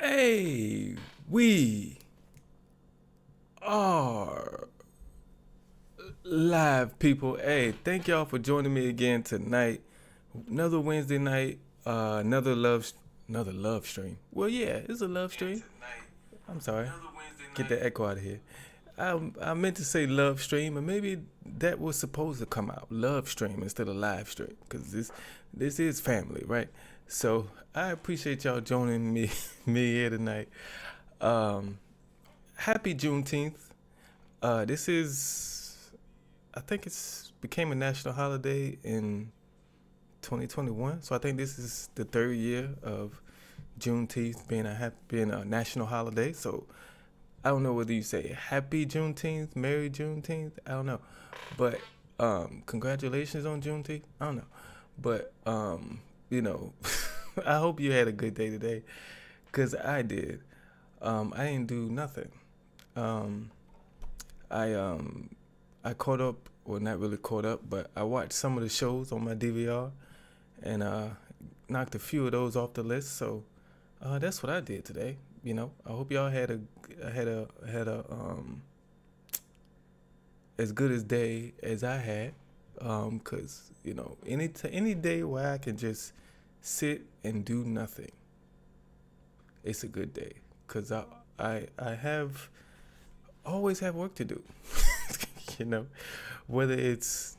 Hey, we are live, people. Hey, thank y'all for joining me again tonight. Another Wednesday night, another love stream. Well, yeah, it's a love stream. I'm sorry, get the echo out of here. I meant to say love stream, and maybe that was supposed to come out love stream instead of live stream, because this is family, right? So I appreciate y'all joining me me here tonight. Um, Happy Juneteenth. This is, I think it's became a national holiday in 2021. So I think this is the third year of Juneteenth being a national holiday. So I don't know whether you say Happy Juneteenth, Merry Juneteenth. I don't know, but congratulations on Juneteenth. I don't know, but you know, I hope you had a good day today, cause I did. I didn't do nothing. Um, I I caught up, well, not really caught up, but I watched some of the shows on my DVR and knocked a few of those off the list. So that's what I did today. I hope y'all had a as good as day as I had. Cause any day where I can just sit and do nothing, it's a good day. Cause I have always have work to do. you know, Whether it's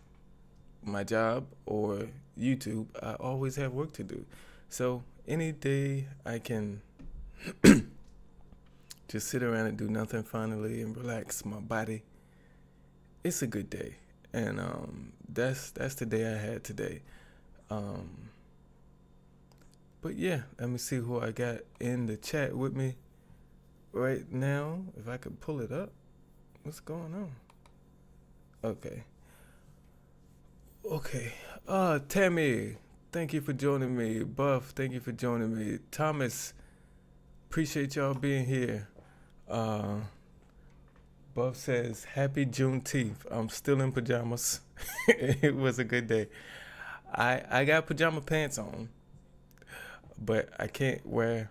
my job or YouTube, I always have work to do. So any day I can just sit around and do nothing finally and relax my body, it's a good day. And that's the day I had today. Um, but yeah, let me see who I got in the chat with me right now. If I could pull it up. What's going on? Okay. Okay. Tammy, thank you for joining me. Buff, thank you for joining me. Thomas, appreciate y'all being here. Uh, Buff says, Happy Juneteenth. I'm still in pajamas. It was a good day. I got pajama pants on, but I can't wear,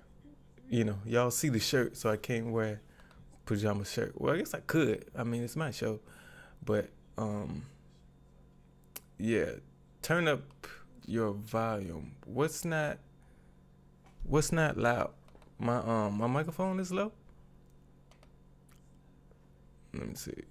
y'all see the shirt, so I can't wear pajama shirt. Well, I guess I could. I mean, it's my show. But, yeah, turn up your volume. What's not loud? My microphone is low? Let me see.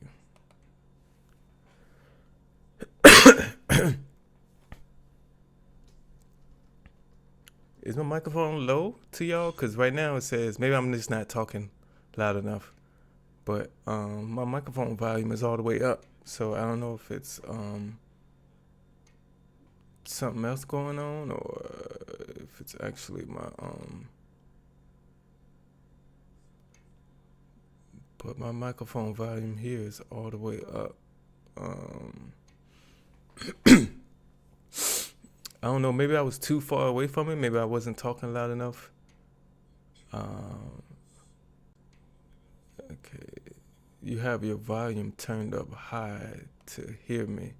Is my microphone low to y'all? Because right now it says, maybe I'm just not talking loud enough. But my microphone volume is all the way up. So I don't know if it's something else going on or if it's actually my but my microphone volume here is all the way up. Um I don't know, maybe I was too far away from it, maybe I wasn't talking loud enough. Um okay. You have your volume turned up high to hear me.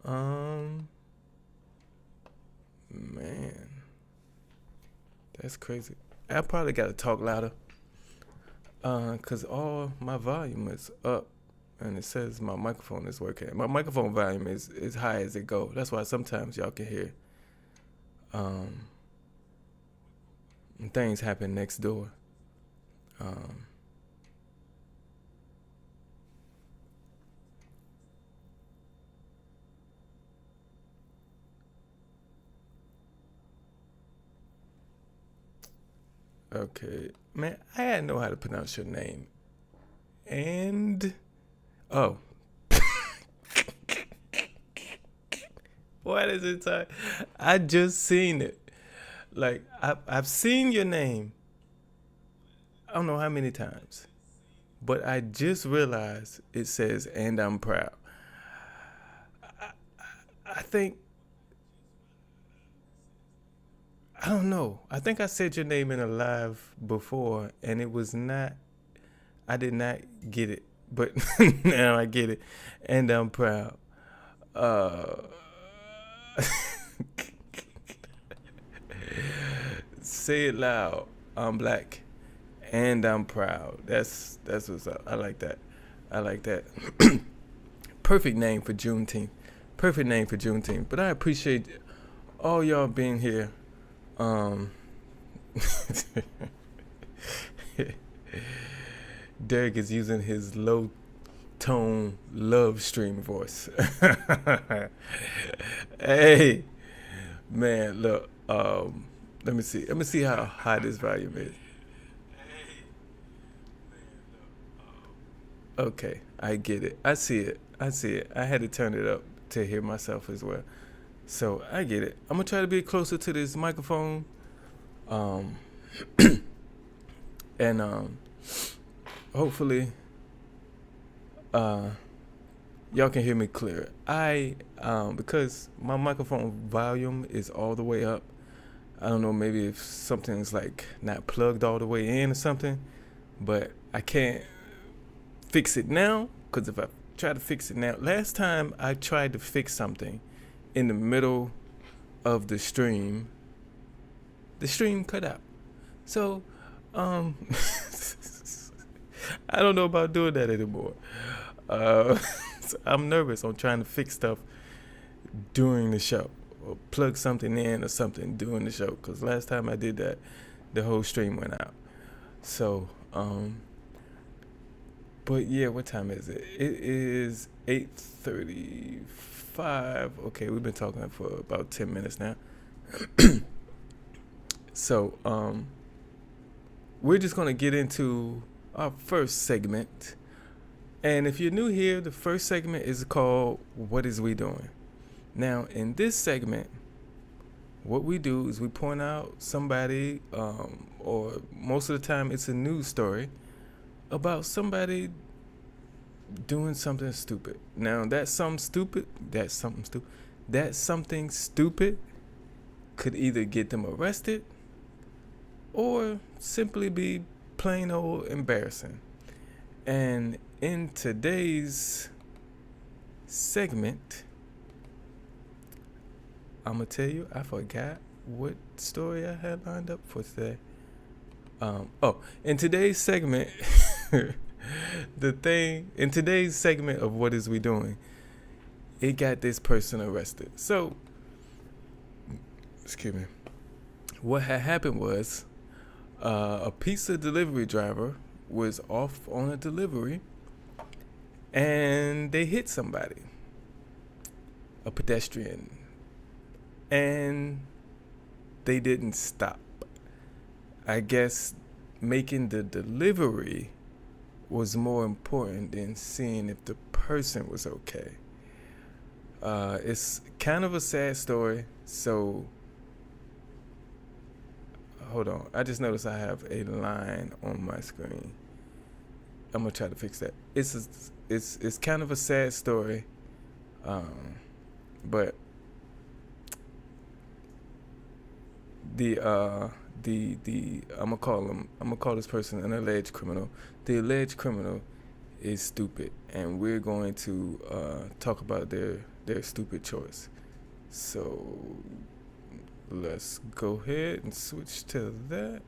Um Man, that's crazy. I probably gotta talk louder. Cause all my volume is up, and it says my microphone is working. My microphone volume is high as it go. That's why sometimes y'all can hear um things happen next door. Um, okay, man, I didn't know how to pronounce your name. And oh, what is it? I just seen it. Like I've seen your name. I don't know how many times, but I just realized it says "and I'm proud." I, I think I don't know. I think I said your name in a live before, and it was not. I did not get it, but now I get it, and I'm proud. Uh, Say it loud. I'm black, and I'm proud. That's what's up. I like that. I like that. Perfect name for Juneteenth. Perfect name for Juneteenth. But I appreciate all y'all being here. Derrick is using his low tone love stream voice. Hey, man, look. Let me see how high this volume is. Okay, I get it. I see it. I had to turn it up to hear myself as well. So I get it. I'm gonna try to be closer to this microphone. And hopefully y'all can hear me clear. Because my microphone volume is all the way up. I don't know, maybe if something's like not plugged all the way in or something, but I can't fix it now, because if I try to fix it now, last time I tried to fix something in the middle of the stream cut out. So I don't know about doing that anymore. So I'm nervous on trying to fix stuff during the show, or plug something in or something during the show, because last time I did that, the whole stream went out. So but yeah, what time is it? It is 8:35. Okay, we've been talking for about 10 minutes now. So we're just gonna get into our first segment. And if you're new here, the first segment is called What Is We Doing? Now, in this segment, what we do is we point out somebody, or most of the time it's a news story, about somebody doing something stupid. Now, that something stupid could either get them arrested or simply be plain old embarrassing. And in today's segment, I'm gonna tell you, I forgot what story I had lined up for today. In today's segment, in today's segment of What Is We Doing, it got this person arrested. So, excuse me. What had happened was, a pizza delivery driver was off on a delivery, and they hit somebody, a pedestrian, and they didn't stop. I guess making the delivery was more important than seeing if the person was okay. It's kind of a sad story, so hold on. I just noticed I have a line on my screen. I'm gonna try to fix that. It's kind of a sad story, but I'm gonna call this person an alleged criminal. The alleged criminal is stupid, and we're going to talk about their stupid choice. So let's go ahead and switch to that,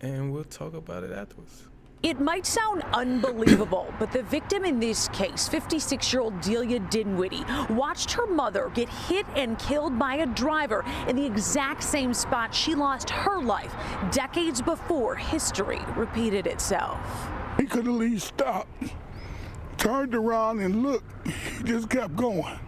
and we'll talk about it afterwards. It might sound unbelievable, but the victim in this case, 56-year-old Delia Dinwiddie, watched her mother get hit and killed by a driver in the exact same spot she lost her life decades before history repeated itself. He could at least stopped, turned around and looked. He just kept going,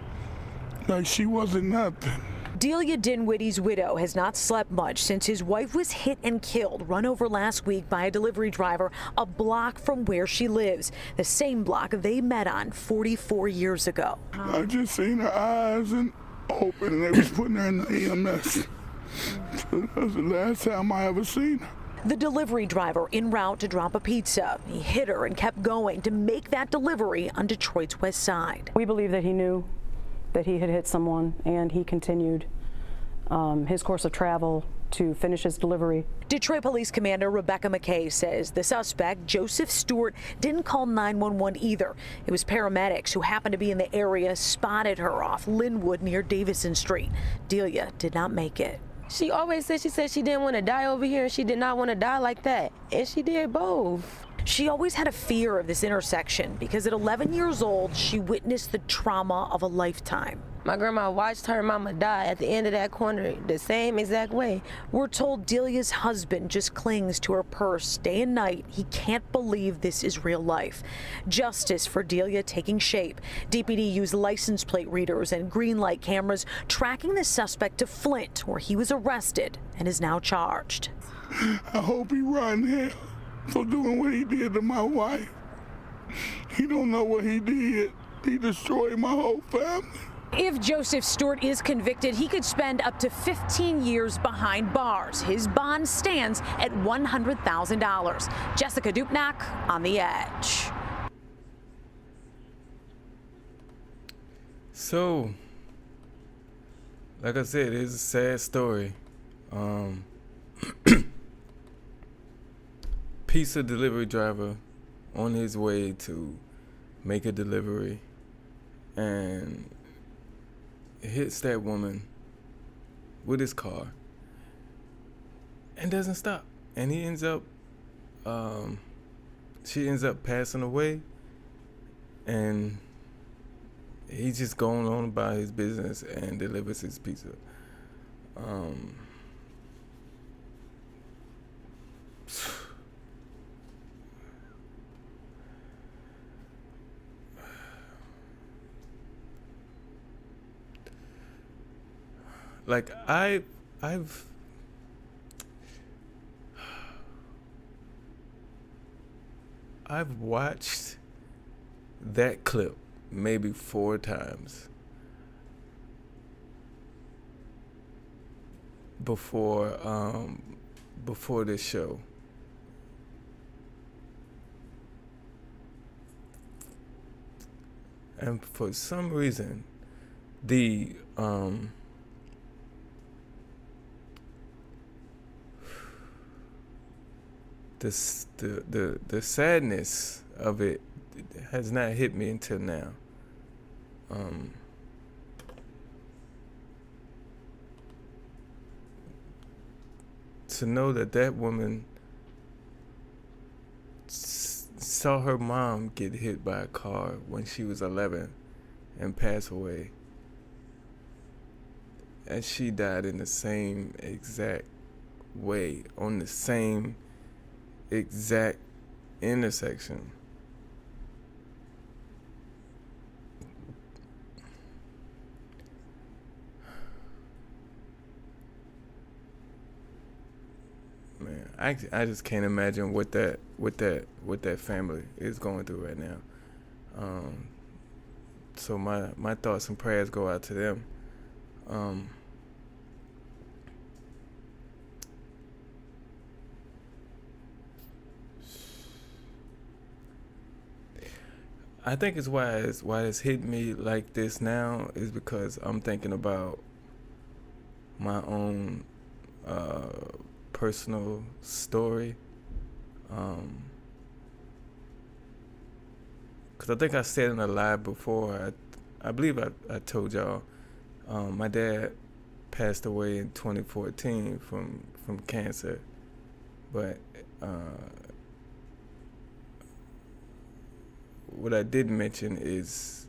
like she wasn't nothing. Delia Dinwiddie's widow has not slept much since his wife was hit and killed, run over last week by a delivery driver a block from where she lives, the same block they met on 44 years ago. I just seen her eyes and open, and they was putting her in the EMS. That was the last time I ever seen her. The delivery driver en route to drop a pizza. He hit her and kept going to make that delivery on Detroit's west side. We believe that he knew that he had hit someone, and he continued his course of travel to finish his delivery. Detroit Police Commander Rebecca McKay says the suspect, Joseph Stewart, didn't call 911 either. It was paramedics who happened to be in the area spotted her off Linwood near Davison Street. Delia did not make it. She always said she didn't want to die over here and she did not want to die like that. And she did both. She always had a fear of this intersection because at 11 years old, she witnessed the trauma of a lifetime. My grandma watched her mama die at the end of that corner the same exact way. We're told Delia's husband just clings to her purse day and night. He can't believe this is real life. Justice for Delia taking shape. DPD used license plate readers and green light cameras tracking the suspect to Flint, where he was arrested and is now charged. I hope he run hell for doing what he did to my wife. He don't know what he did. He destroyed my whole family. If Joseph Stewart is convicted, he could spend up to 15 years behind bars. His bond stands at $100,000. Jessica Dupnack on The Edge. So, like I said, it's a sad story. Pizza delivery driver on his way to make a delivery and hits that woman with his car and doesn't stop, and he ends up she ends up passing away, and he's just going on about his business and delivers his pizza. Like I've watched that clip maybe 4 times before this show. And for some reason, the sadness of it has not hit me until now. To know that woman saw her mom get hit by a car when she was 11 and pass away, and she died in the same exact way on the same exact intersection. Man, I just can't imagine what that family is going through right now. So my thoughts and prayers go out to them. I think it's why it's hit me like this now is because I'm thinking about my own personal story. Because I think I said in a live before, I believe I told y'all, my dad passed away in 2014 from cancer, but what I didn't mention is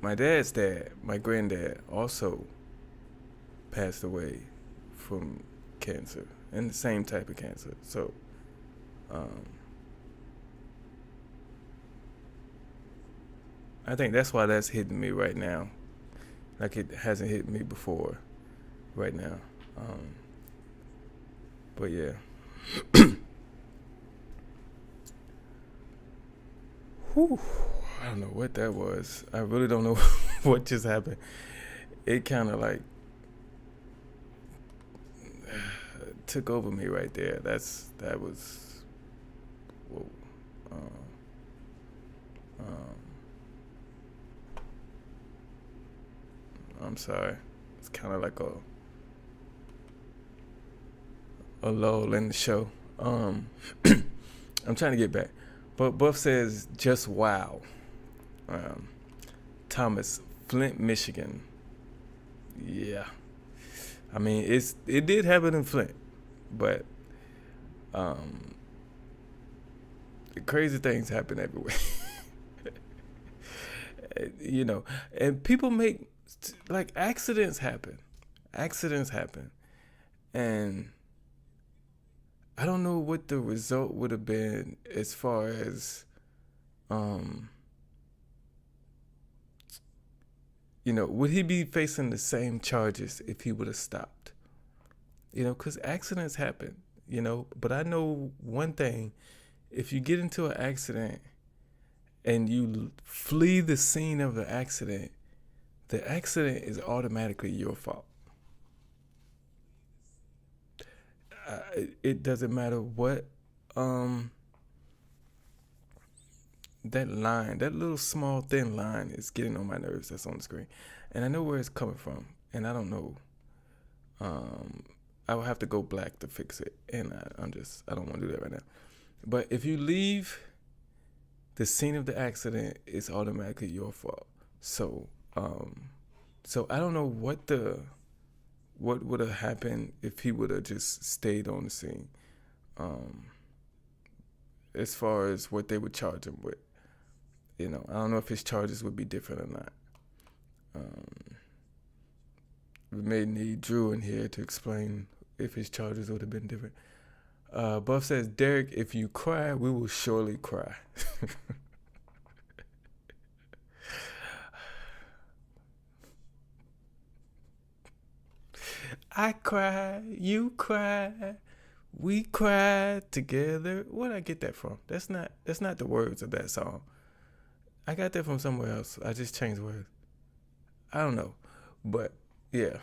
my dad's dad, my granddad, also passed away from cancer, and the same type of cancer. So I think that's why that's hitting me right now, like it hasn't hit me before right now. But yeah. Whew, I don't know what that was. I really don't know what just happened. It kind of like took over me right there. That was. Whoa. I'm sorry. It's kind of like a lull in the show. I'm trying to get back. But Buff says, just wow. Thomas, Flint, Michigan. Yeah. I mean, it did happen in Flint, but crazy things happen everywhere. You know, and people make, like, accidents happen. Accidents happen. And I don't know what the result would have been as far as, you know, would he be facing the same charges if he would have stopped? You know, because accidents happen, you know. But I know one thing: if you get into an accident and you flee the scene of the accident is automatically your fault. It doesn't matter what, that line, that little small thin line is getting on my nerves that's on the screen. And I know where it's coming from, and I don't know. I will have to go black to fix it, and I don't want to do that right now. But if you leave the scene of the accident, it's automatically your fault. So I don't know what would have happened if he would have just stayed on the scene. As far as what they would charge him with, you know, I don't know if his charges would be different or not. We may need Drew in here to explain if his charges would have been different. Buff says, Derrick, if you cry, we will surely cry. I cry, you cry, we cry together. Where'd I get that from? That's not the words of that song. I got that from somewhere else. I just changed words. I don't know. But yeah.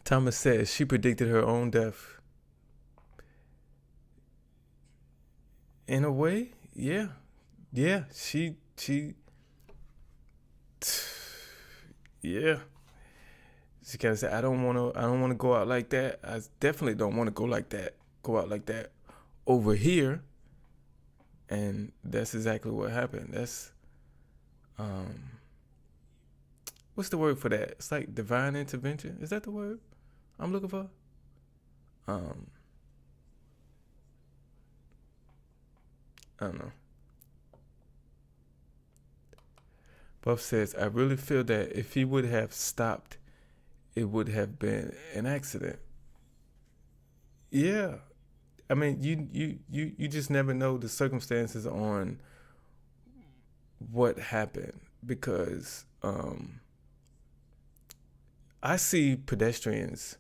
Thomas says she predicted her own death. In a way, yeah. Yeah, she yeah. She kind of said, I don't want to go out like that. I definitely don't want to go out like that over here. And that's exactly what happened. That's, what's the word for that? It's like divine intervention. Is that the word I'm looking for? I don't know. Buff says, I really feel that if he would have stopped, it would have been an accident. Yeah. I mean, you just never know the circumstances on what happened, because I see pedestrians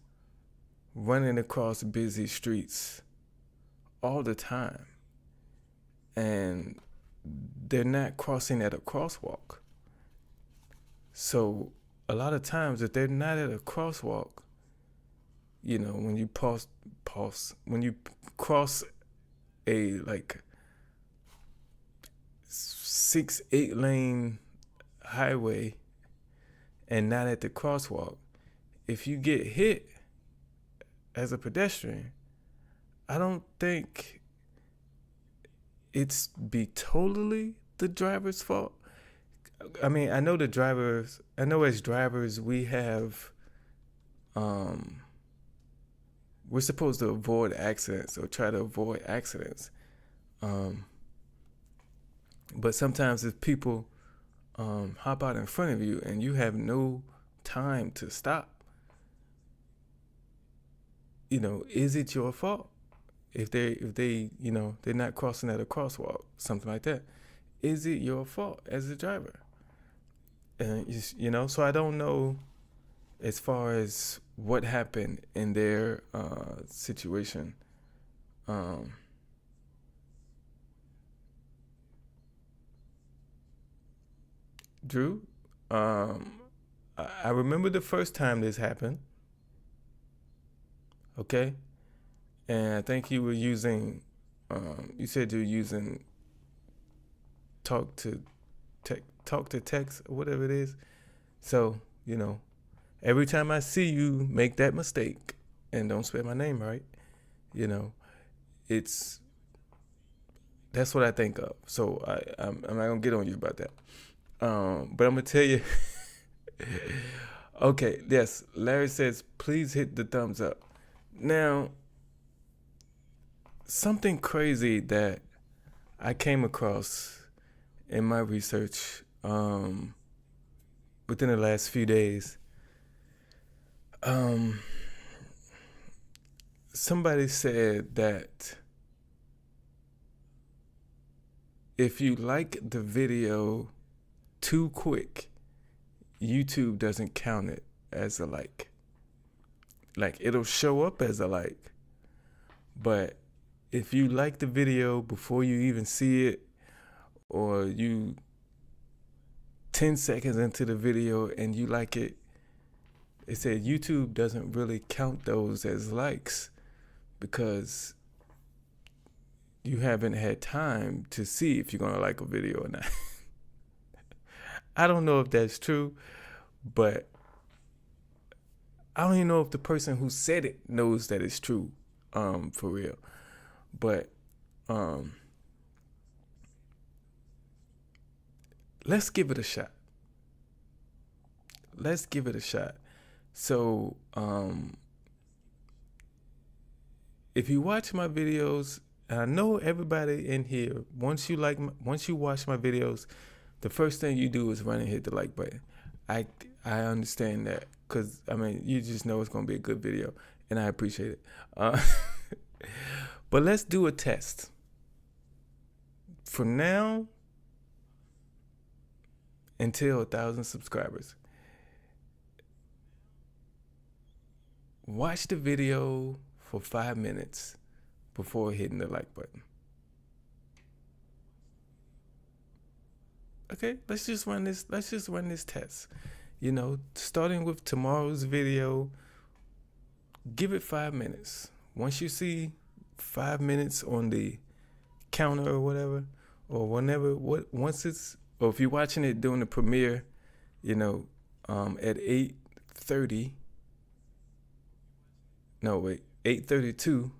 running across busy streets all the time, and they're not crossing at a crosswalk. So a lot of times, if they're not at a crosswalk, you know, when you when you cross a like 6-8 lane highway and not at the crosswalk, if you get hit as a pedestrian, I don't think it's be totally the driver's fault. I mean, I know as drivers, we have, we're supposed to avoid accidents or try to avoid accidents. But sometimes if people hop out in front of you and you have no time to stop, you know, is it your fault? If they, you know, they're not crossing at a crosswalk, something like that, is it your fault as a driver? And you know, so I don't know as far as what happened in their situation. Drew, I remember the first time this happened. Okay, and I think you were using, you said you're using talk to text or whatever it is. So, you know, every time I see you make that mistake and don't spell my name right, you know, that's what I think of. So I'm not gonna get on you about that. But I'm gonna tell you, Okay, yes. Larry says, please hit the thumbs up. Now, something crazy that I came across in my research within the last few days. Somebody said that if you like the video too quick, YouTube doesn't count it as a like. Like, it'll show up as a like, but if you like the video before you even see it, or you 10 seconds into the video and you like it, it said YouTube doesn't really count those as likes because you haven't had time to see if you're going to like a video or not. I don't know if that's true, but I don't even know if the person who said it knows that it's true, for real. But let's give it a shot. Let's give it a shot. So, if you watch my videos, and I know everybody in here, once you watch my videos, the first thing you do is run and hit the like button. I understand that, because, I mean, you just know it's going to be a good video, and I appreciate it. But let's do a test. From now until 1,000 subscribers, watch the video for 5 minutes before hitting the like button. Okay, let's just run this test. You know, starting with tomorrow's video, give it 5 minutes. Once you see 5 minutes on the counter or whatever, or whenever, or if you're watching it during the premiere, you know, at 8:32,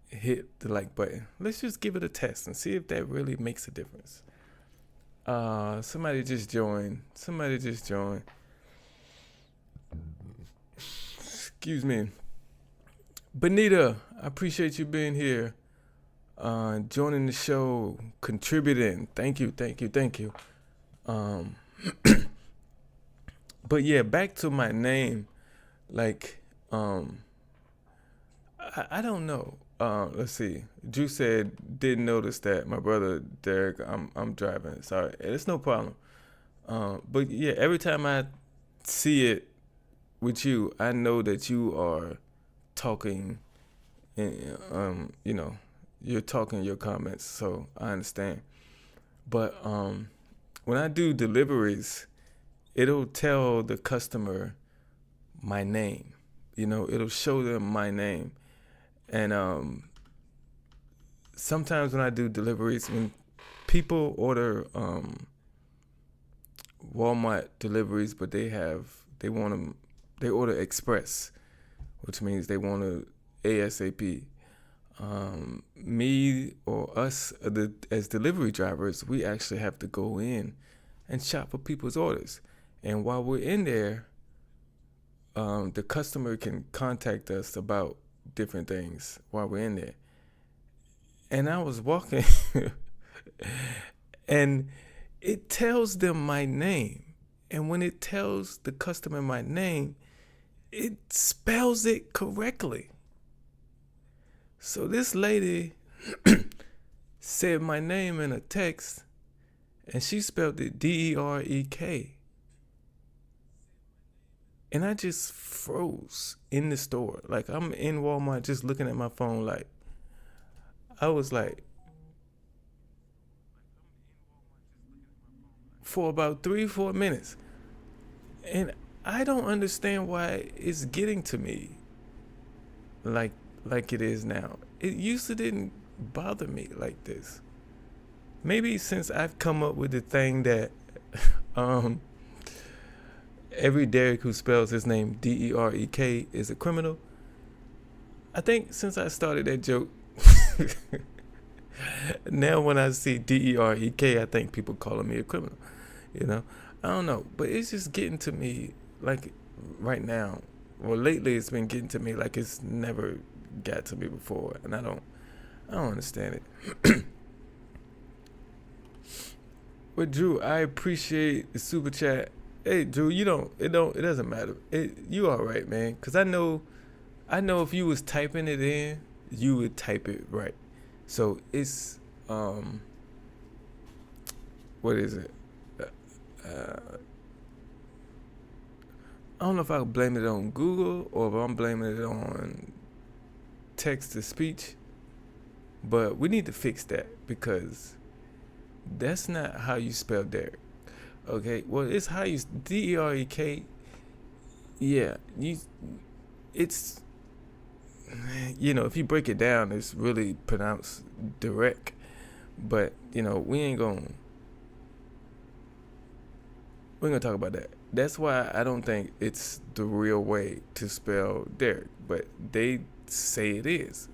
hit the like button. Let's just give it a test and see if that really makes a difference. Somebody just joined. Excuse me. Benita, I appreciate you being here, joining the show, contributing. Thank you. But yeah, back to my name. Like, I don't know. Let's see. Drew said, didn't notice that. My brother Derrick, I'm driving. Sorry, it's no problem. But yeah, every time I see it with you, I know that you are talking, and you know, you're talking your comments, so I understand. But when I do deliveries, it'll tell the customer my name. You know, it'll show them my name. And sometimes when I do deliveries, when people order Walmart deliveries, but they order express, which means they want to ASAP. Me or us as delivery drivers, we actually have to go in and shop for people's orders. And while we're in there, the customer can contact us about different things while we're in there. And I was walking and it tells them my name. And when it tells the customer my name, it spells it correctly. So this lady said my name in a text, and she spelled it DEREK. And I just froze in the store. Like, I'm in Walmart just looking at my phone, like, I was like, for about 3-4 minutes. And I don't understand why it's getting to me like it is now. It used to didn't bother me like this. Maybe since I've come up with the thing that every Derrick who spells his name DEREK is a criminal. I think since I started that joke, now when I see DEREK, I think people calling me a criminal. You know, I don't know, but it's just getting to me like right now. Well, lately it's been getting to me like it's never got to me before, and I don't understand it. But Drew, I appreciate the super chat. Hey, Drew, it doesn't matter. You all right, man? Cause I know if you was typing it in, you would type it right. So it's what is it? I don't know if I could blame it on Google or if I'm blaming it on text to speech, but we need to fix that because that's not how you spell Derrick. Okay, well, it's how you Derek. Yeah, it's if you break it down, it's really pronounced direct, but we ain't gonna talk about that. That's why I don't think it's the real way to spell Derrick, but they say it is,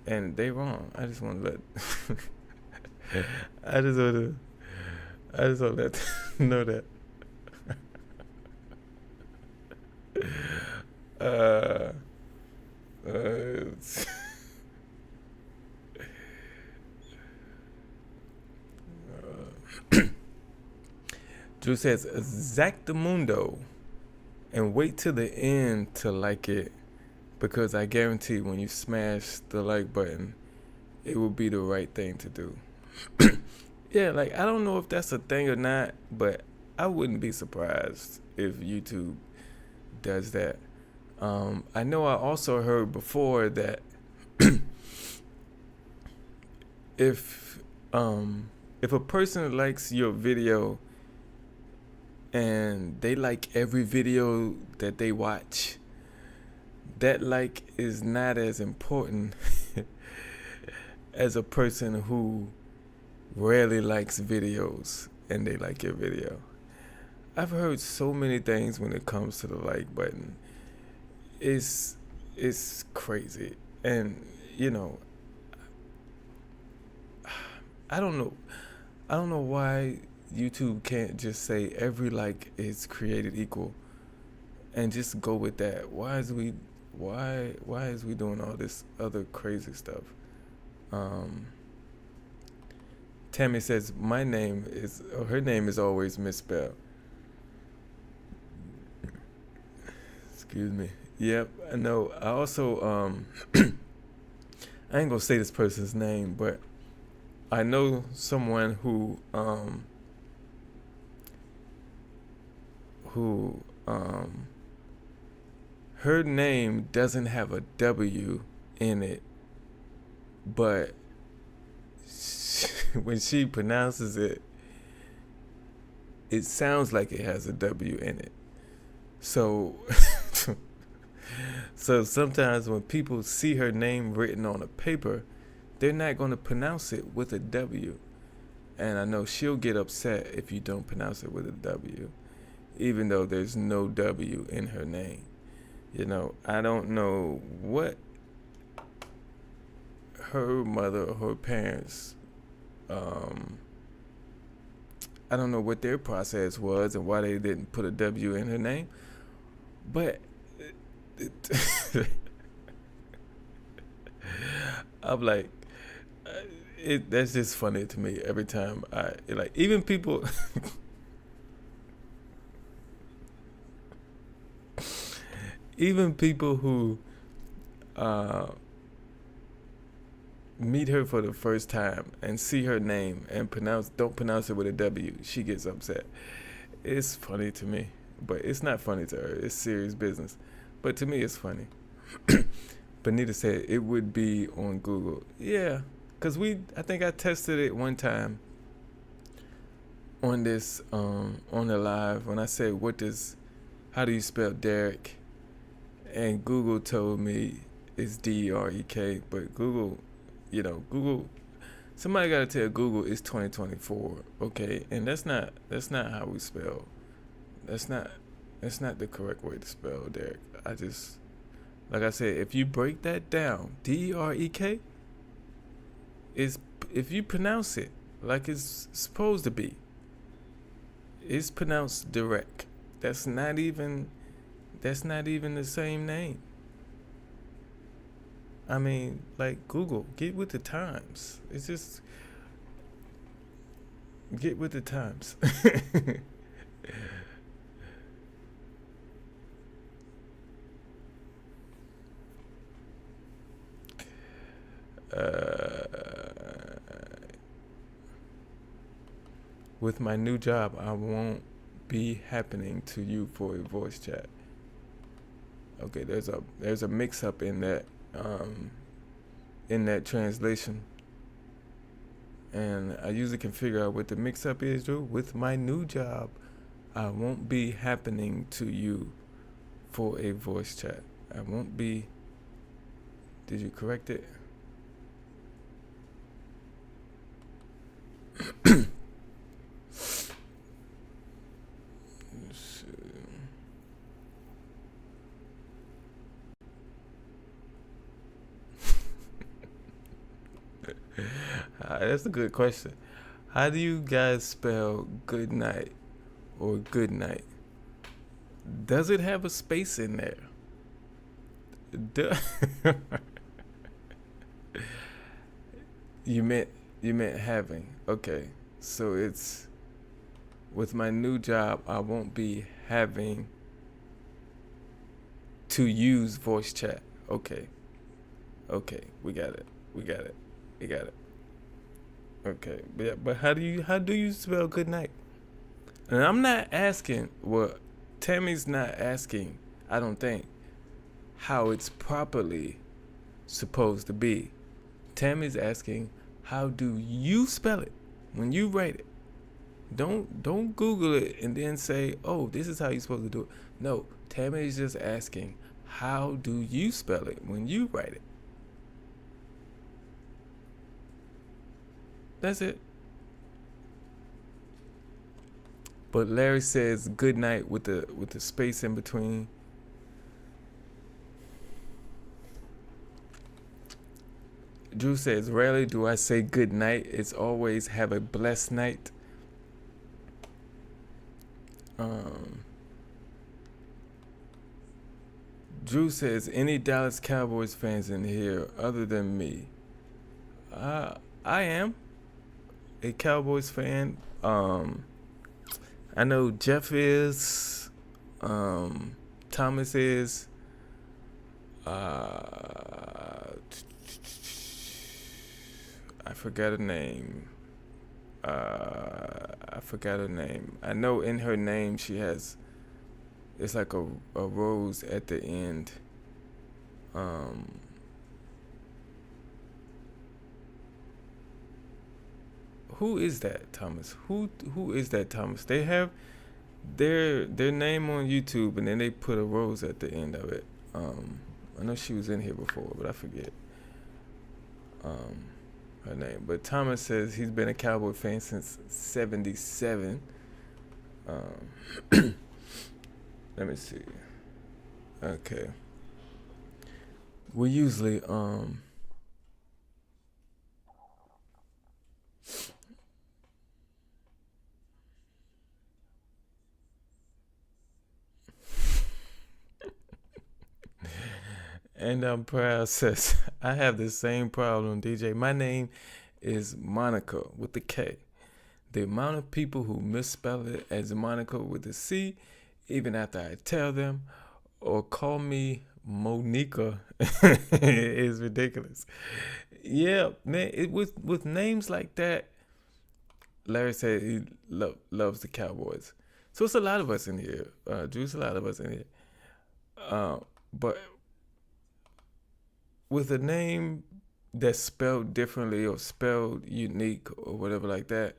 and they wrong. I just want to let I just want to let them know that. Drew says, Exactamundo, and wait till the end to like it, because I guarantee when you smash the like button, it will be the right thing to do. Yeah, like, I don't know if that's a thing or not, but I wouldn't be surprised if YouTube does that. I know I also heard before that if a person likes your video and they like every video that they watch, that like is not as important as a person who rarely likes videos and they like your video. I've heard so many things when it comes to the like button. It's crazy. And I don't know why YouTube can't just say every like is created equal and just go with that. Why is we doing all this other crazy stuff? Tammy says her name is always misspelled. Excuse me. Yep, I know. I also I ain't gonna say this person's name, but I know someone who her name doesn't have a W in it, but when she pronounces it, it sounds like it has a W in it. So so sometimes when people see her name written on a paper, they're not going to pronounce it with a W. And I know she'll get upset if you don't pronounce it with a W, even though there's no W in her name. I don't know what her mother or her parents, I don't know what their process was and why they didn't put a W in her name, but I'm like, that's just funny to me every time even people even people who meet her for the first time and see her name and don't pronounce it with a W, she gets upset. It's funny to me, but it's not funny to her. It's serious business, but to me it's funny. But need to say it would be on Google. Yeah, because I think I tested it one time on this on the live when I said how do you spell Derrick, and Google told me it's Derek, but Google, somebody got to tell Google it's 2024, okay? And that's not how we spell. That's not the correct way to spell Derrick. Like I said, if you break that down, Derek is if you pronounce it like it's supposed to be, It's pronounced Derrick. That's not even the same name. I mean, like, Google, get with the times. It's just get with the times. With my new job, I won't be happening to you for a voice chat. Okay, there's a mix up in that translation. And I usually can figure out what the mix up is, Drew. With my new job, I won't be happening to you for a voice chat. I won't be. Did you correct it? That's a good question. How do you guys spell good night or good night? Does it have a space in there? You meant having. Okay. So it's with my new job, I won't be having to use voice chat. Okay. Okay, we got it. Okay, but how do you spell good night? And I'm not asking. Well, Tammy's not asking. I don't think how it's properly supposed to be. Tammy's asking, how do you spell it when you write it? Don't Google it and then say, oh, this is how you're supposed to do it. No, Tammy's just asking, how do you spell it when you write it? That's it. But Larry says good night with the space in between. Drew says, rarely do I say good night. It's always have a blessed night. Drew says, any Dallas Cowboys fans in here other than me? I am a Cowboys fan. I know Jeff is. Thomas is. I forgot her name. I know in her name she has. It's like a rose at the end. Who is that, Thomas? Who is that, Thomas? They have their name on YouTube, and then they put a rose at the end of it. I know she was in here before, but I forget her name. But Thomas says he's been a Cowboy fan since '77. Let me see. Okay. We usually and I'm proud says I have the same problem, DJ. My name is Monica with the K. The amount of people who misspell it as Monica with a C, even after I tell them, or call me Monica, is ridiculous. Yeah, man. With names like that, Larry said he loves the Cowboys. So it's a lot of us in here. Drew's a lot of us in here. But with a name that's spelled differently or spelled unique or whatever like that,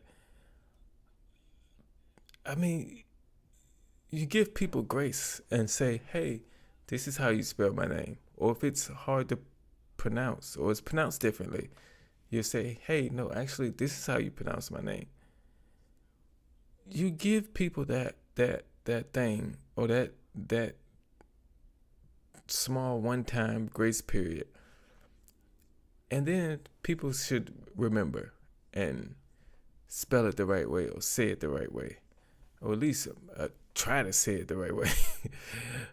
I mean, you give people grace and say, hey, this is how you spell my name. Or if it's hard to pronounce or it's pronounced differently, you say, hey, no, actually, this is how you pronounce my name. You give people that thing or that small one-time grace period. And then people should remember and spell it the right way or say it the right way. or at least try to say it the right way.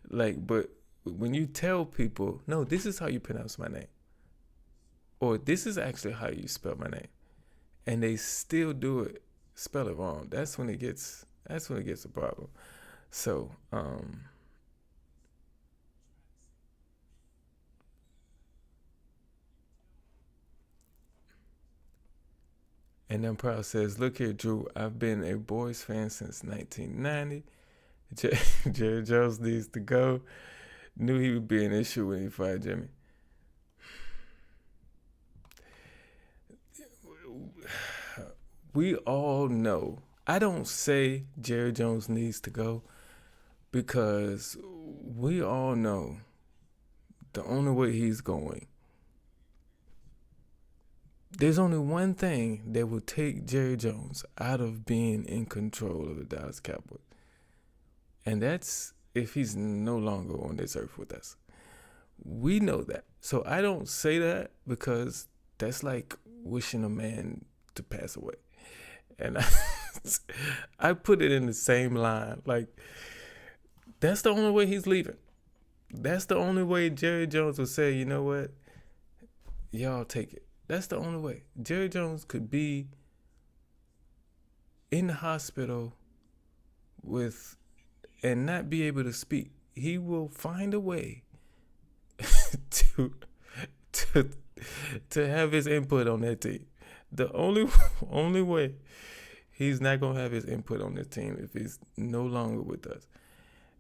Like, but when you tell people, no, this is how you pronounce my name, or this is actually how you spell my name, and they still spell it wrong, that's when it gets a problem. So, and then Proud says, look here, Drew, I've been a Boys fan since 1990. Jerry Jones needs to go. Knew he would be an issue when he fired Jimmy. We all know. I don't say Jerry Jones needs to go because we all know the only way he's going. There's only one thing that will take Jerry Jones out of being in control of the Dallas Cowboys. And that's if he's no longer on this earth with us. We know that. So I don't say that because that's like wishing a man to pass away. And I put it in the same line. Like, that's the only way he's leaving. That's the only way Jerry Jones will say, you know what? Y'all take it. That's the only way. Jerry Jones could be in the hospital and not be able to speak. He will find a way to have his input on that team. The only way he's not gonna have his input on this team if he's no longer with us.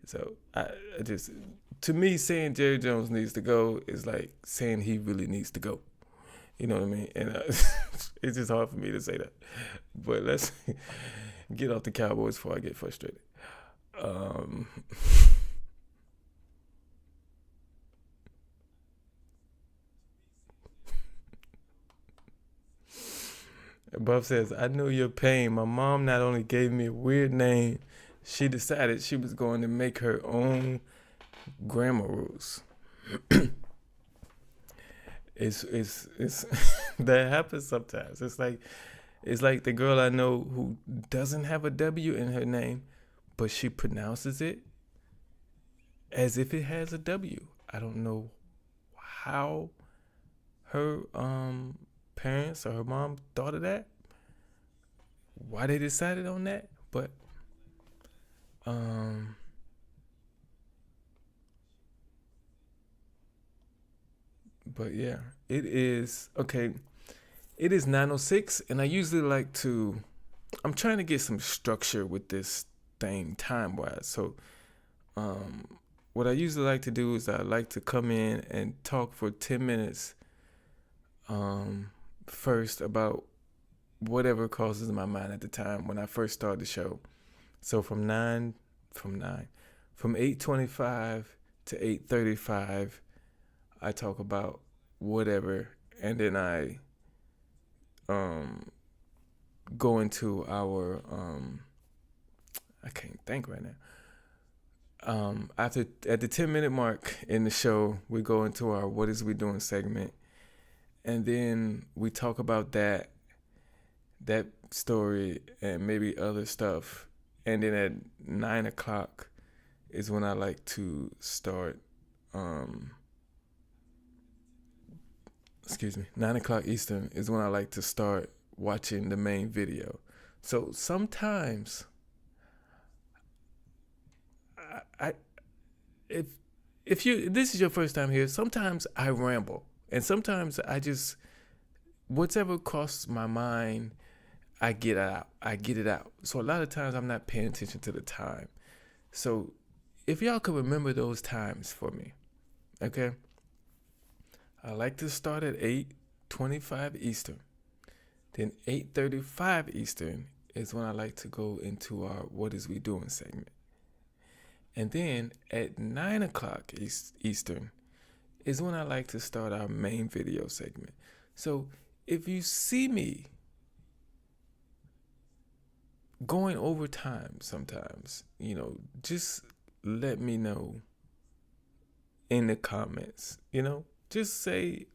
So I just, to me, saying Jerry Jones needs to go is like saying he really needs to go. You know what I mean? And it's just hard for me to say that. But let's get off the Cowboys before I get frustrated. Buff says, I know your pain. My mom not only gave me a weird name, she decided she was going to make her own grammar rules. It's that happens sometimes. It's like the girl I know who doesn't have a W in her name, but she pronounces it as if it has a W. I don't know how her parents or her mom thought of that, why they decided on that, but yeah, it is okay. It is 9:06, and I usually I'm trying to get some structure with this thing time-wise. So what I usually like to do is I like to come in and talk for 10 minutes first about whatever crosses my mind at the time when I first started the show. So from 8:25 to 8:35, I talk about whatever, and then I go into our I can't think right now. At the 10-minute mark in the show, we go into our What Is We Doing segment, and then we talk about that story and maybe other stuff. And then at 9 o'clock is when I like to start 9 o'clock Eastern is when I like to start watching the main video. So sometimes if this is your first time here, sometimes I ramble, and sometimes I just, whatever crosses my mind, I get it out. So a lot of times I'm not paying attention to the time. So if y'all could remember those times for me, okay? I like to start at 8:25 Eastern. Then 8:35 Eastern is when I like to go into our What Is We Doing segment. And then at 9 o'clock Eastern is when I like to start our main video segment. So if you see me going over time sometimes, just let me know in the comments, just say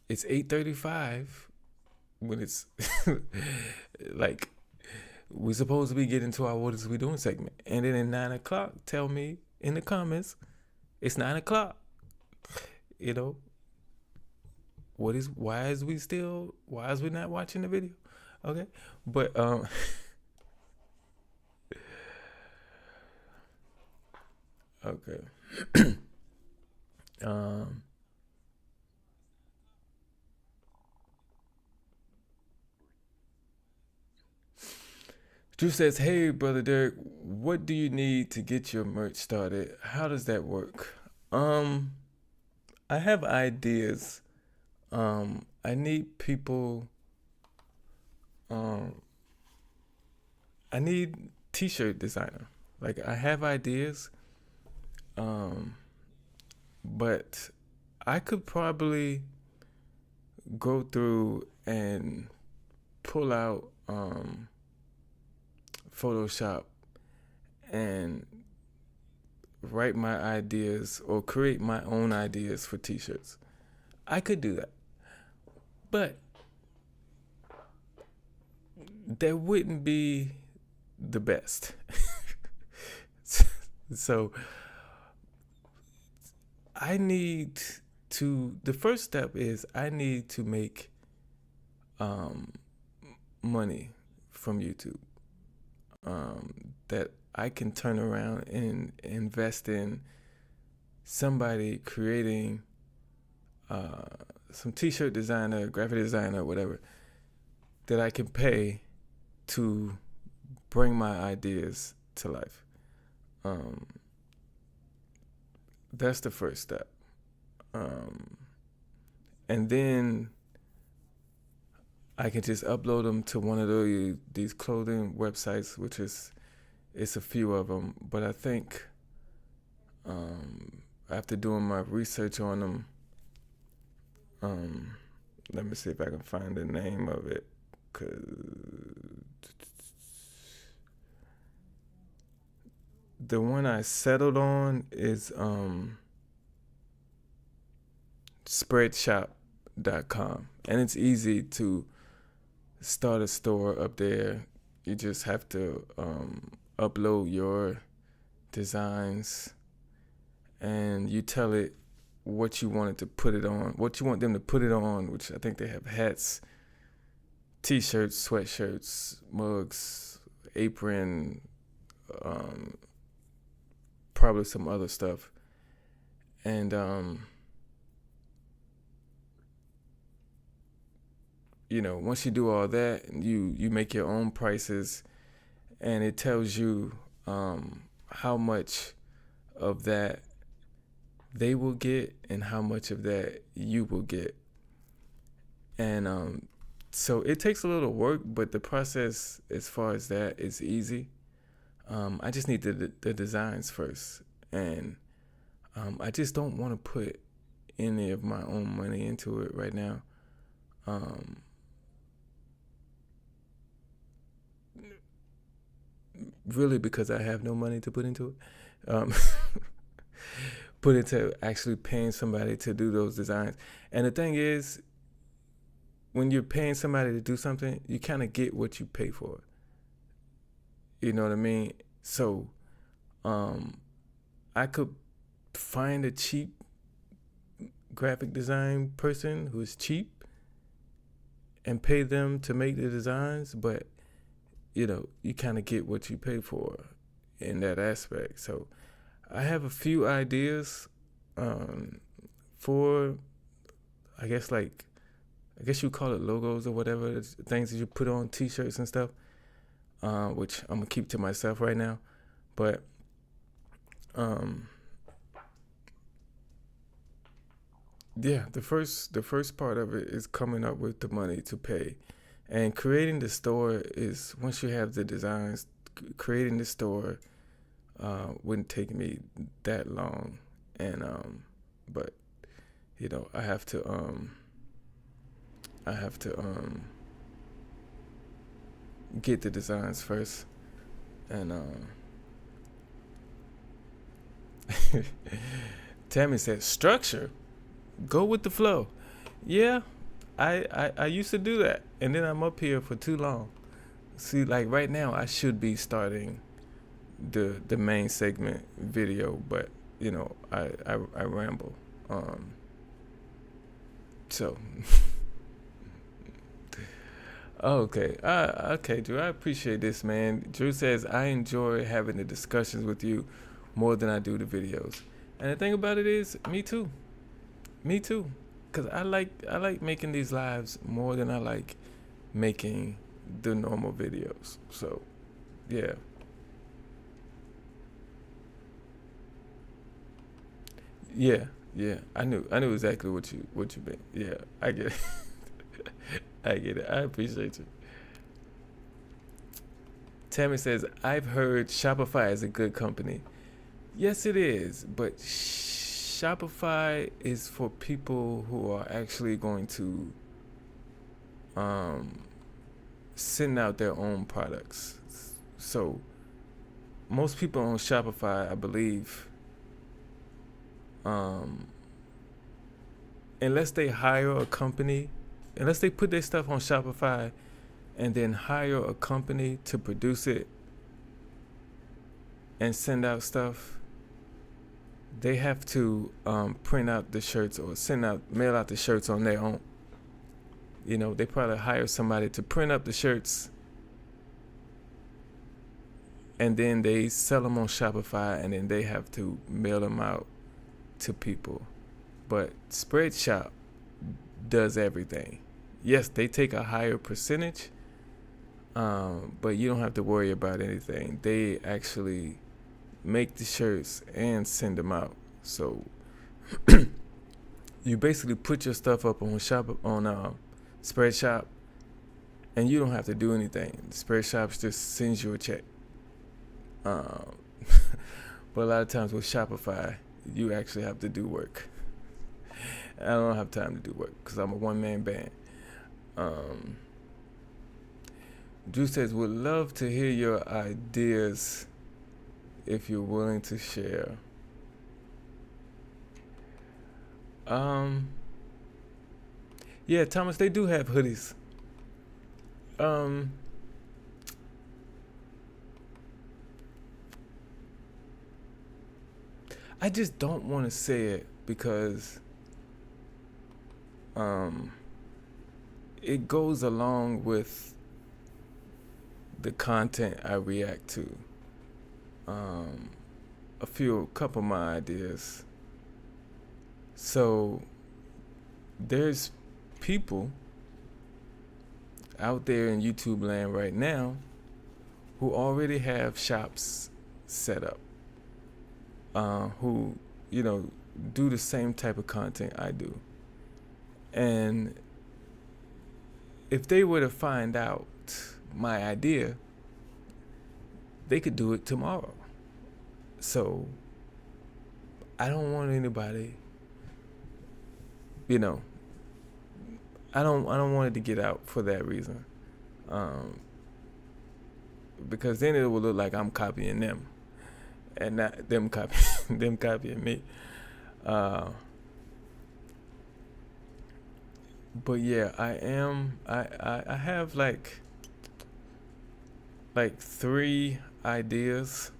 it's 8:35 when it's like we supposed to be getting to our what is we doing segment. And then at 9 o'clock, tell me in the comments, it's 9 o'clock. You know, why is we not watching the video? Okay. But okay. Drew says, "Hey, brother Derrick, what do you need to get your merch started? How does that work?" I have ideas. I need people. I need t-shirt designer. Like, I have ideas. But I could probably go through and pull out Photoshop and write my ideas or create my own ideas for t-shirts. I could do that. But that wouldn't be the best. So the first step is I need to make money from YouTube that I can turn around and invest in somebody creating some t-shirt designer, graphic designer, whatever, that I can pay to bring my ideas to life. That's the first step. And then I can just upload them to one of these clothing websites, which it's a few of them. But I think after doing my research on them, let me see if I can find the name of it. 'Cause the one I settled on is spreadshop.com, and it's easy to start a store up there. You just have to upload your designs, and you tell it what you want them to put it on, which I think they have hats, t-shirts, sweatshirts, mugs, apron, probably some other stuff. And once you do all that, you make your own prices, and it tells you how much of that they will get and how much of that you will get. And so it takes a little work, but the process as far as that is easy. I just need the designs first, and I just don't want to put any of my own money into it right now. Really, because I have no money to put into it. Put into actually paying somebody to do those designs. And the thing is, when you're paying somebody to do something, you kind of get what you pay for. You know what I mean? So I could find a cheap graphic design person who's cheap and pay them to make the designs, but you kind of get what you pay for in that aspect. So I have a few ideas for, I guess you call it logos or whatever, it's things that you put on t-shirts and stuff, which I'm gonna keep to myself right now. But yeah, the first part of it is coming up with the money to pay. And creating the store is, once you have the designs, creating the store wouldn't take me that long. And but I have to get the designs first. And Tammy said, structure, go with the flow. Yeah, I used to do that, and then I'm up here for too long, See, like right now, I should be starting the main segment video, but you know, I ramble. So okay, okay, Drew, I appreciate this, man. Drew says I enjoy having the discussions with you more than I do the videos, and the thing about it is, me too, cause I like making these lives more than I like making the normal videos. So yeah. Yeah, I knew exactly what you meant. Yeah, I get it. I get it. I appreciate you. Tammy says, I've heard Shopify is a good company. Yes, it is, but Shopify is for people who are actually going to send out their own products. So most people on Shopify, I believe, unless they hire a company, unless they put their stuff on Shopify and then hire a company to produce it and send out stuff, they have to print out the shirts or mail out the shirts on their own. You know, they probably hire somebody to print up the shirts and then they sell them on Shopify and then they have to mail them out to people. But Spreadshop does everything. Yes, they take a higher percentage, but you don't have to worry about anything. They actually make the shirts and send them out. So you basically put your stuff up on Spreadshop, and you don't have to do anything. Spreadshop just sends you a check. But a lot of times with Shopify, you actually have to do work. I don't have time to do work because I'm a one-man band. Drew says, would love to hear your ideas if you're willing to share. Yeah, Thomas, they do have hoodies. I just don't want to say it because it goes along with the content I react to. A couple of my ideas. So there's people out there in YouTube land right now who already have shops set up, who, you know, do the same type of content I do. And if they were to find out my idea, they could do it tomorrow. So I don't want anybody, you know, I don't want it to get out for that reason. Because then it will look like I'm copying them and not them copying me. But yeah, I have like 3 ideas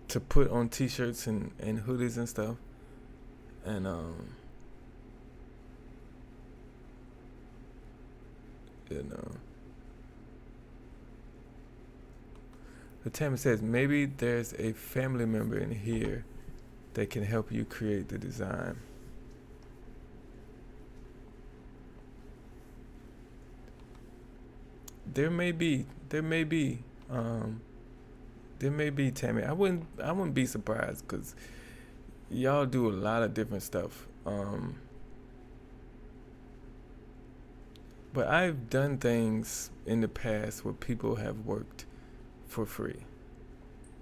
to put on t-shirts and hoodies and stuff. And you know, the Tammy says maybe there's a family member in here that can help you create the design. There may be, Tammy. I wouldn't be surprised because y'all do a lot of different stuff. But I've done things in the past where people have worked for free.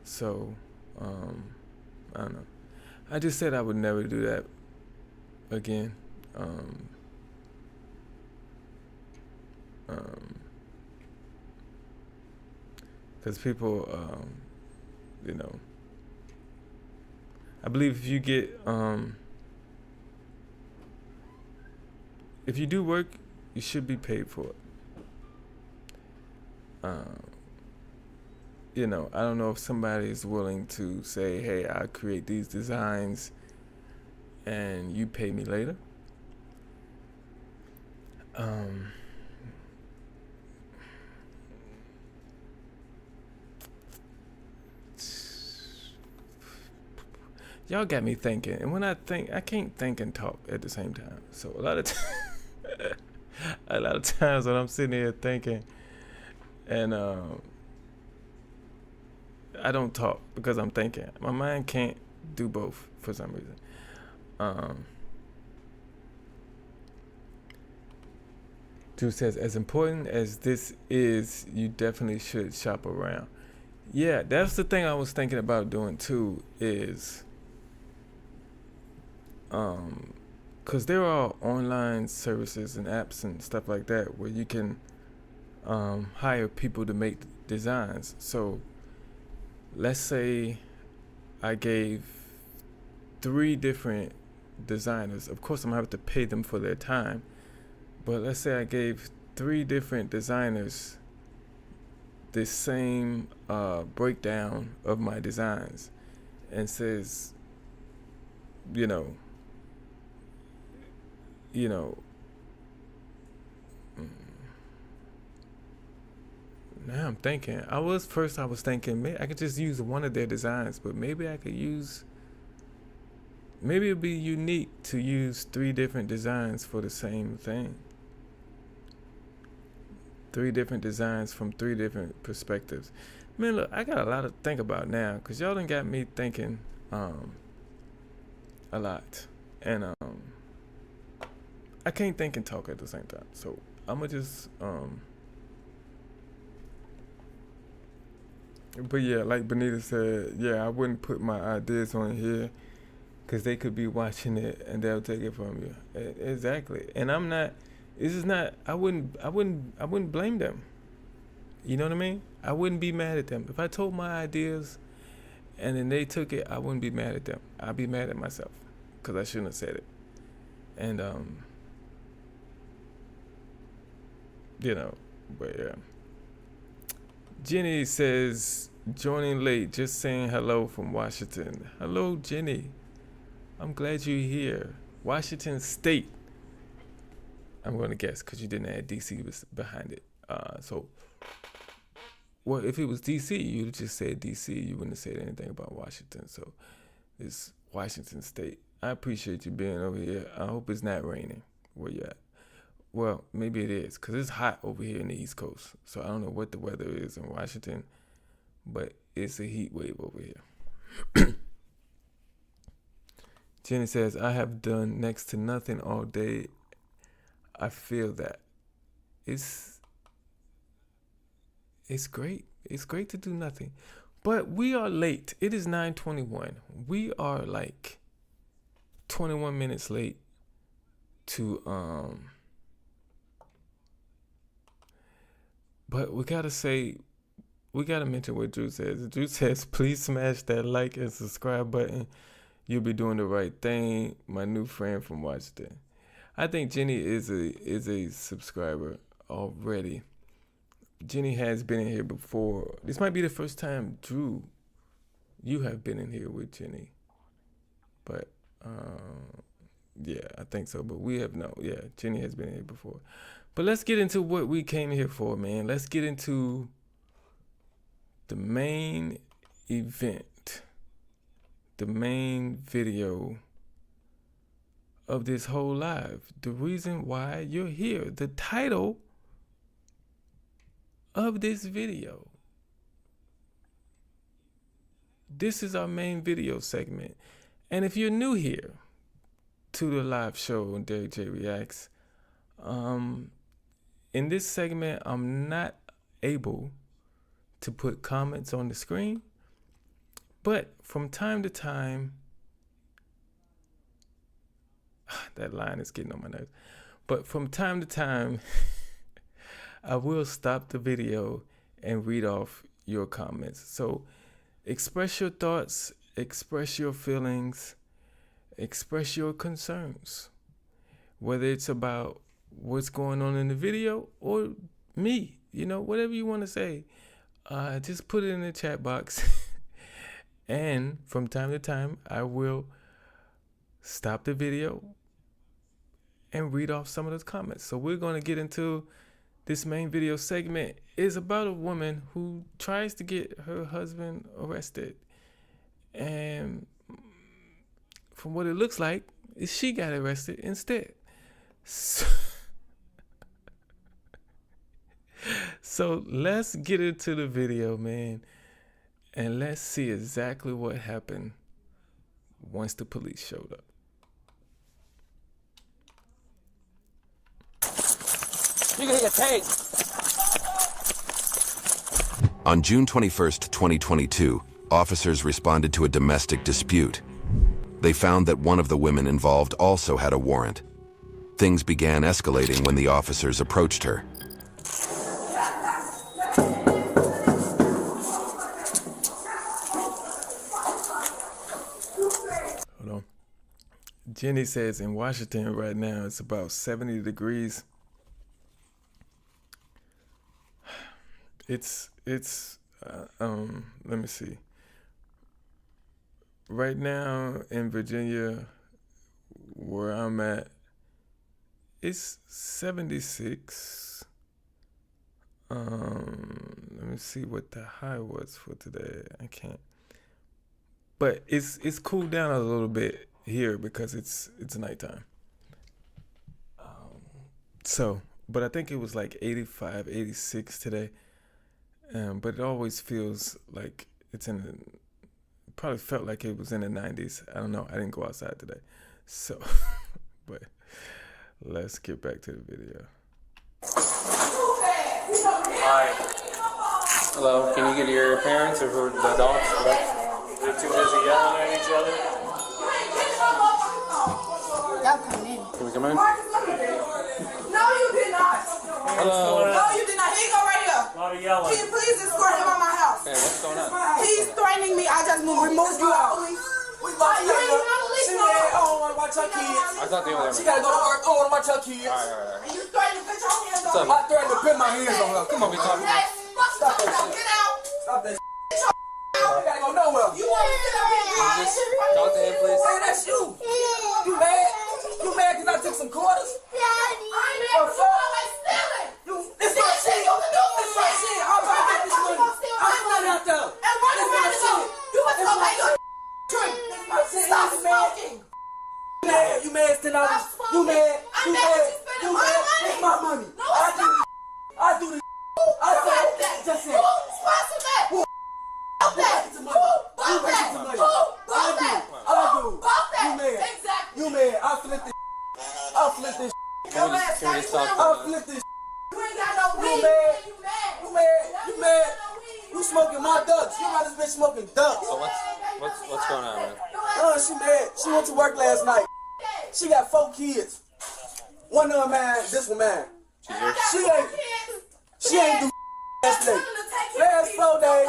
So, I don't know. I just said I would never do that again. Because people, you know, I believe if you get, if you do work, You should be paid for it. You know, I don't know if somebody is willing to say, hey, I create these designs and you pay me later. Y'all got me thinking, and when I think, I can't think and talk at the same time. So a lot of times when I'm sitting here thinking, and I don't talk because I'm thinking. My mind can't do both for some reason. Drew says, as important as this is, you definitely should shop around. Yeah, that's the thing I was thinking about doing too, is because there are online services and apps and stuff like that where you can hire people to make designs. So let's say I gave 3 different designers. Of course, I'm gonna have to pay them for their time. But let's say I gave 3 different designers the same breakdown of my designs and says, you know, now I'm thinking, I was thinking, maybe I could just use one of their designs, but maybe it'd be unique to use 3 different designs for the same thing. 3 different designs from 3 different perspectives. Man, look, I got a lot to think about now, because y'all done got me thinking a lot. And I can't think and talk at the same time. So I'm going to just... But yeah, like Benita said, yeah, I wouldn't put my ideas on here because they could be watching it and they'll take it from you. Exactly. And I'm not... This is not, I wouldn't blame them. You know what I mean? I wouldn't be mad at them. If I told my ideas and then they took it, I wouldn't be mad at them. I'd be mad at myself because I shouldn't have said it. And, you know, but yeah. Jenny says, joining late, just saying hello from Washington. Hello, Jenny. I'm glad you're here. Washington State. I'm going to guess because you didn't add DC was behind it. So, well, if it was DC, you'd just said DC. You wouldn't have said anything about Washington. So, it's Washington State. I appreciate you being over here. I hope it's not raining where you're at. Well, maybe it is because it's hot over here in the East Coast. So, I don't know what the weather is in Washington, but it's a heat wave over here. Jenny says, I have done next to nothing all day. I feel that it's great. It's great to do nothing, but we are late. It is 9:21. We are like 21 minutes late to But we gotta mention what Drew says. Drew says, please smash that like and subscribe button. You'll be doing the right thing. My new friend from Washington. I think Jenny is a subscriber already. Jenny has been in here before. This might be the first time, Drew, you have been in here with Jenny. But, yeah, I think so. But we have no. Yeah, Jenny has been in here before. But let's get into what we came here for, man. Let's get into the main event, the main video of this whole live, the reason why you're here, the title of this video. This is our main video segment. And if you're new here to the live show on Derrick J Reacts, in this segment, I'm not able to put comments on the screen, but from time to time, that line is getting on my nerves. But from time to time, I will stop the video and read off your comments. So express your thoughts, express your feelings, express your concerns. Whether it's about what's going on in the video or me, whatever you want to say. Just put it in the chat box. And from time to time, I will stop the video and read off some of those comments. So we're going to get into this main video segment. It's about a woman who tries to get her husband arrested. And from what it looks like, she got arrested instead. So let's get into the video, man. And let's see exactly what happened once the police showed up. You're gonna get paid. On June 21st, 2022, officers responded to a domestic dispute. They found that one of the women involved also had a warrant. Things began escalating when the officers approached her. Hold on. Jenny says in Washington right now it's about 70 degrees. It's let me see. Right now in Virginia, where I'm at, it's 76. Let me see what the high was for today. I can't. But it's cooled down a little bit here because it's nighttime. But I think it was like 85, 86 today. But it always feels like probably felt like it was in the 90s. I don't know. I didn't go outside today. So, but let's get back to the video. Hi. Hello, can you get your parents or the adults? They're too busy yelling at each other. Y'all come in. Can we come in? No, you did not. Hello. No, you did not. Here you go right here. A lot of yelling. Can you please escort him out my house? Okay, what's going on? He's threatening me. I just removed you out. You ain't even on the list no more. I don't want to watch her kids. I thought they were She gotta go to work. I don't want to watch her kids. Alright. And you threatening to put your hands on What's me. up? I threatened to put my hands on her. Come on, We talking man. Yes. Stop that Now shit. get out. Stop that shit. You gotta go nowhere. You want to sit up here and Just talk to him, please. Hey, that's you. You mad? You mad because I took some quarters? I ain't mad because you always stealing. This my shit. You can do This my shit. I'm about to get this money. I'm not out there. And run around and go. You must go make your drink. Stop smoking. You mad? $10. You mad? I'm You mad mad? that you spending You my mad? money. It's my money. No, it's not. I do this. I Who said, just Who said. sponsored that? Who bought that? Who bought that? Who bought that? I do. Who bought that? You mad? Exactly. You mad? I flip this. I flip this. Your ass Can we got just talk you I flip this. You ain't got no You weed. mad? You mad? You mad? You mad? You smoking my ducks. You got this bitch smoking ducks. So what's going on, man? She mad. She went to work last night. She got 4 kids. One of them mine, this one mine. She ain't do yesterday. Last 4 days.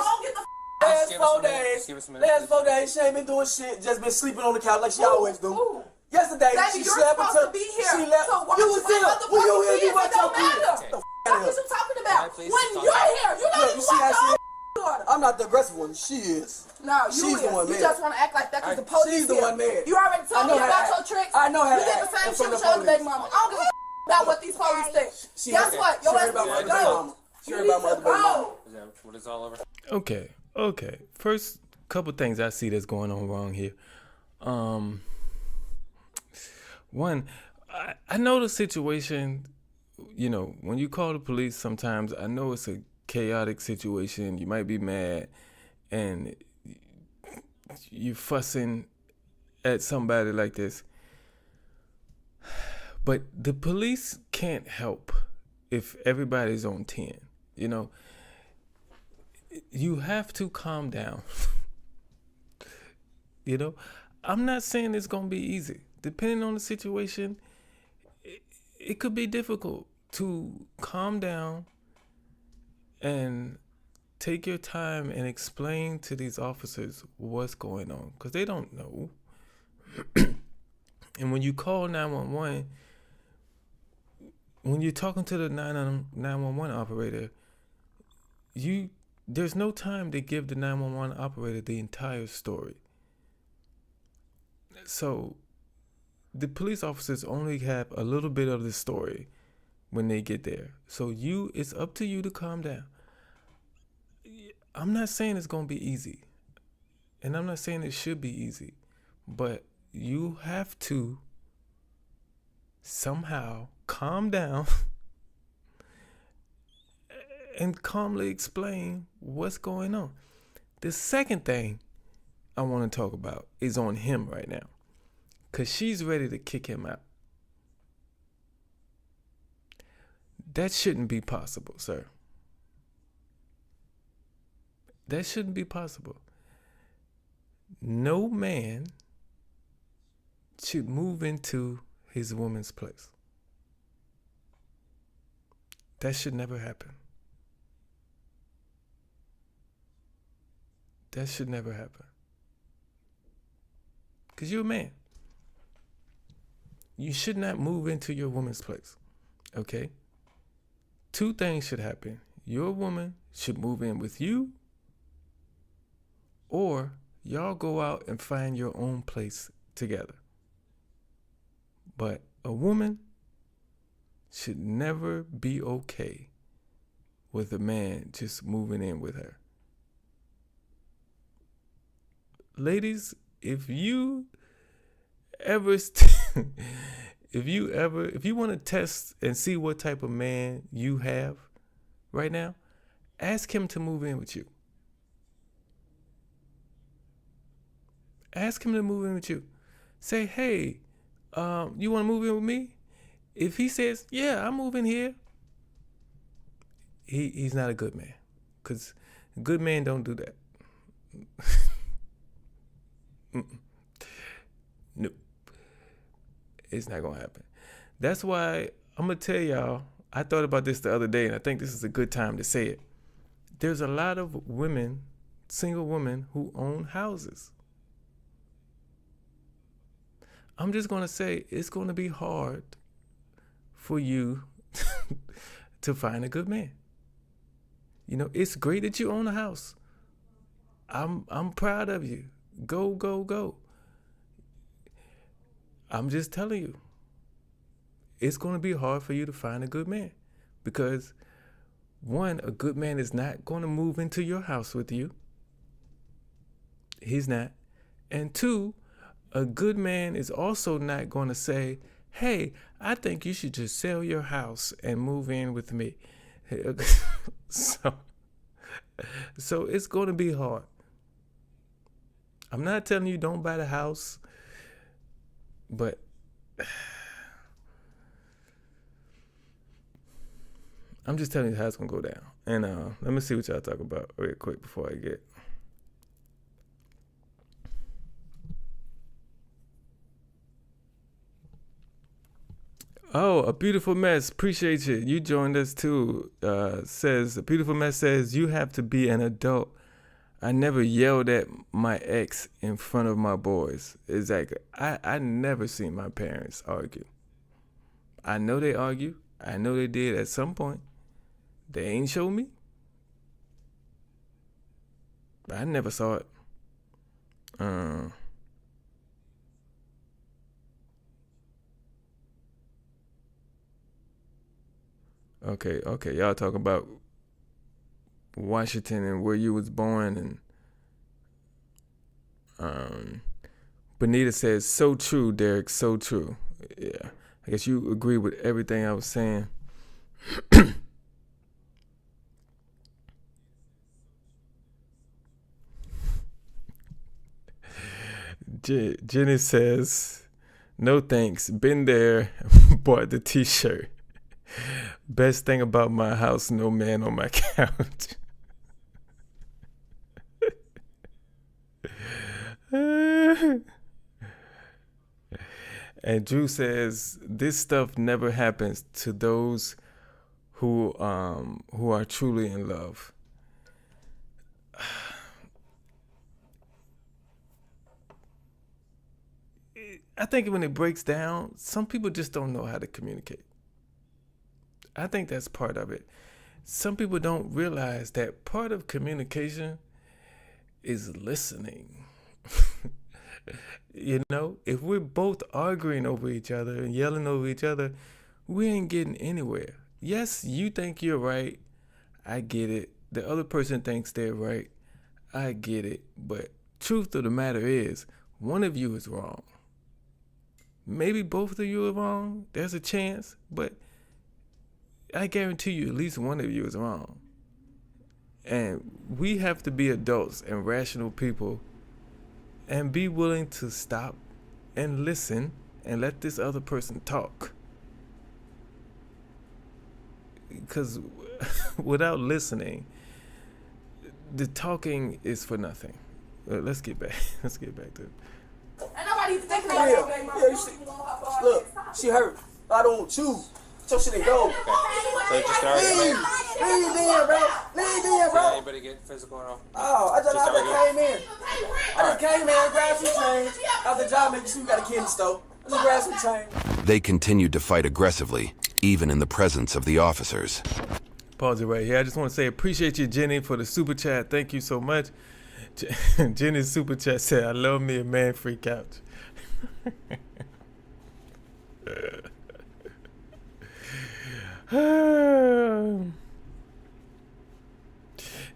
Last 4 days. Give us a minute, Last please. 4 days. She ain't been doing shit. Just been sleeping on the couch like she always do. Yesterday, Baby, she you're slept supposed until to be here. she left. So watch You was my there. motherfucking When you here, you kids, watch it your don't kids. matter. Get the f What out is of you here. talking about? Alright, please, When talk you're about here, you're not Look, even you see how watching she your daughter. I'm not the aggressive one. She is. No, you She's is. the one You mad. just want to act like that because the police She's the here. one mad. You already I told know me how to about act. your tricks. I know how You to did act the same in shit front with of your other police. baby mama. I don't give a about what these police think. She Guess heard- what? Your she ass heard about needs my to baby go. mama. She You heard need about my to other baby mama. go. Is that what it's all over? Okay. First couple things I see that's going on wrong here. One, I know the situation, when you call the police sometimes, I know it's a chaotic situation. You might be mad and you fussing at somebody like this. But the police can't help if everybody's on 10, You have to calm down. I'm not saying it's going to be easy. Depending on the situation, it could be difficult to calm down and take your time and explain to these officers what's going on, because they don't know. And when you call 911, when you're talking to the 911 operator, there's no time to give the 911 operator the entire story. So the police officers only have a little bit of the story when they get there. So it's up to you to calm down. I'm not saying it's going to be easy. And I'm not saying it should be easy. But you have to somehow calm down and calmly explain what's going on. The second thing I want to talk about is on him right now, because she's ready to kick him out. That shouldn't be possible, sir. That shouldn't be possible. No man should move into his woman's place. That should never happen. That should never happen. Because you're a man. You should not move into your woman's place. Okay? Two things should happen. Your woman should move in with you, or y'all go out and find your own place together. But a woman should never be okay with a man just moving in with her. Ladies, if you want to test and see what type of man you have right now, ask him to move in with you. Ask him to move in with you. Say, hey, you want to move in with me? If he says, yeah, I'll move in here, he's not a good man. Because good men don't do that. No. It's not going to happen. That's why I'm going to tell y'all, I thought about this the other day, and I think this is a good time to say it. There's a lot of women, single women, who own houses. I'm just going to say it's going to be hard for you to find a good man. You know, it's great that you own a house. I'm proud of you. Go, go, go. I'm just telling you, it's going to be hard for you to find a good man, because one, a good man is not going to move into your house with you. He's not. And two, a good man is also not going to say, hey, I think you should just sell your house and move in with me. So it's going to be hard. I'm not telling you don't buy the house, but I'm just telling you how it's going to go down. And let me see what y'all talk about real quick before I get. Oh, a beautiful mess. Appreciate you. You joined us too. Says a beautiful mess says you have to be an adult. I never yelled at my ex in front of my boys. Exactly. I never seen my parents argue. I know they argue. I know they did at some point. They ain't show me. I never saw it. Okay. Y'all talking about Washington and where you was born, and Benita says, so true, Derrick, so true. Yeah, I guess you agree with everything I was saying. Jenny says, no thanks, been there, bought the t-shirt. Best thing about my house, no man on my couch. And Drew says, this stuff never happens to those who are truly in love. I think when it breaks down, some people just don't know how to communicate. I think that's part of it. Some people don't realize that part of communication is listening. You know, if we're both arguing over each other and yelling over each other, we ain't getting anywhere. Yes, you think you're right. I get it. The other person thinks they're right. I get it. But truth of the matter is, one of you is wrong. Maybe both of you are wrong. There's a chance. But I guarantee you at least one of you is wrong. And we have to be adults and rational people and be willing to stop and listen and let this other person talk. Because without listening, the talking is for nothing. Let's get back to it. Ain't nobody even thinking about your baby mama. Look, she hurt. I don't want you. So she didn't go. Okay. So you just started. Leave in, bro. Leave in, bro. Did anybody get physical at all? Oh, I just came in. I just came in, grabbed some change. After the job, making sure you got a kid in the stove. I just grabbed some change. They continued to fight aggressively, even in the presence of the officers. Pause it right here. I just want to say appreciate you, Jenny, for the super chat. Thank you so much. Jenny's super chat said, I love me a man-free couch.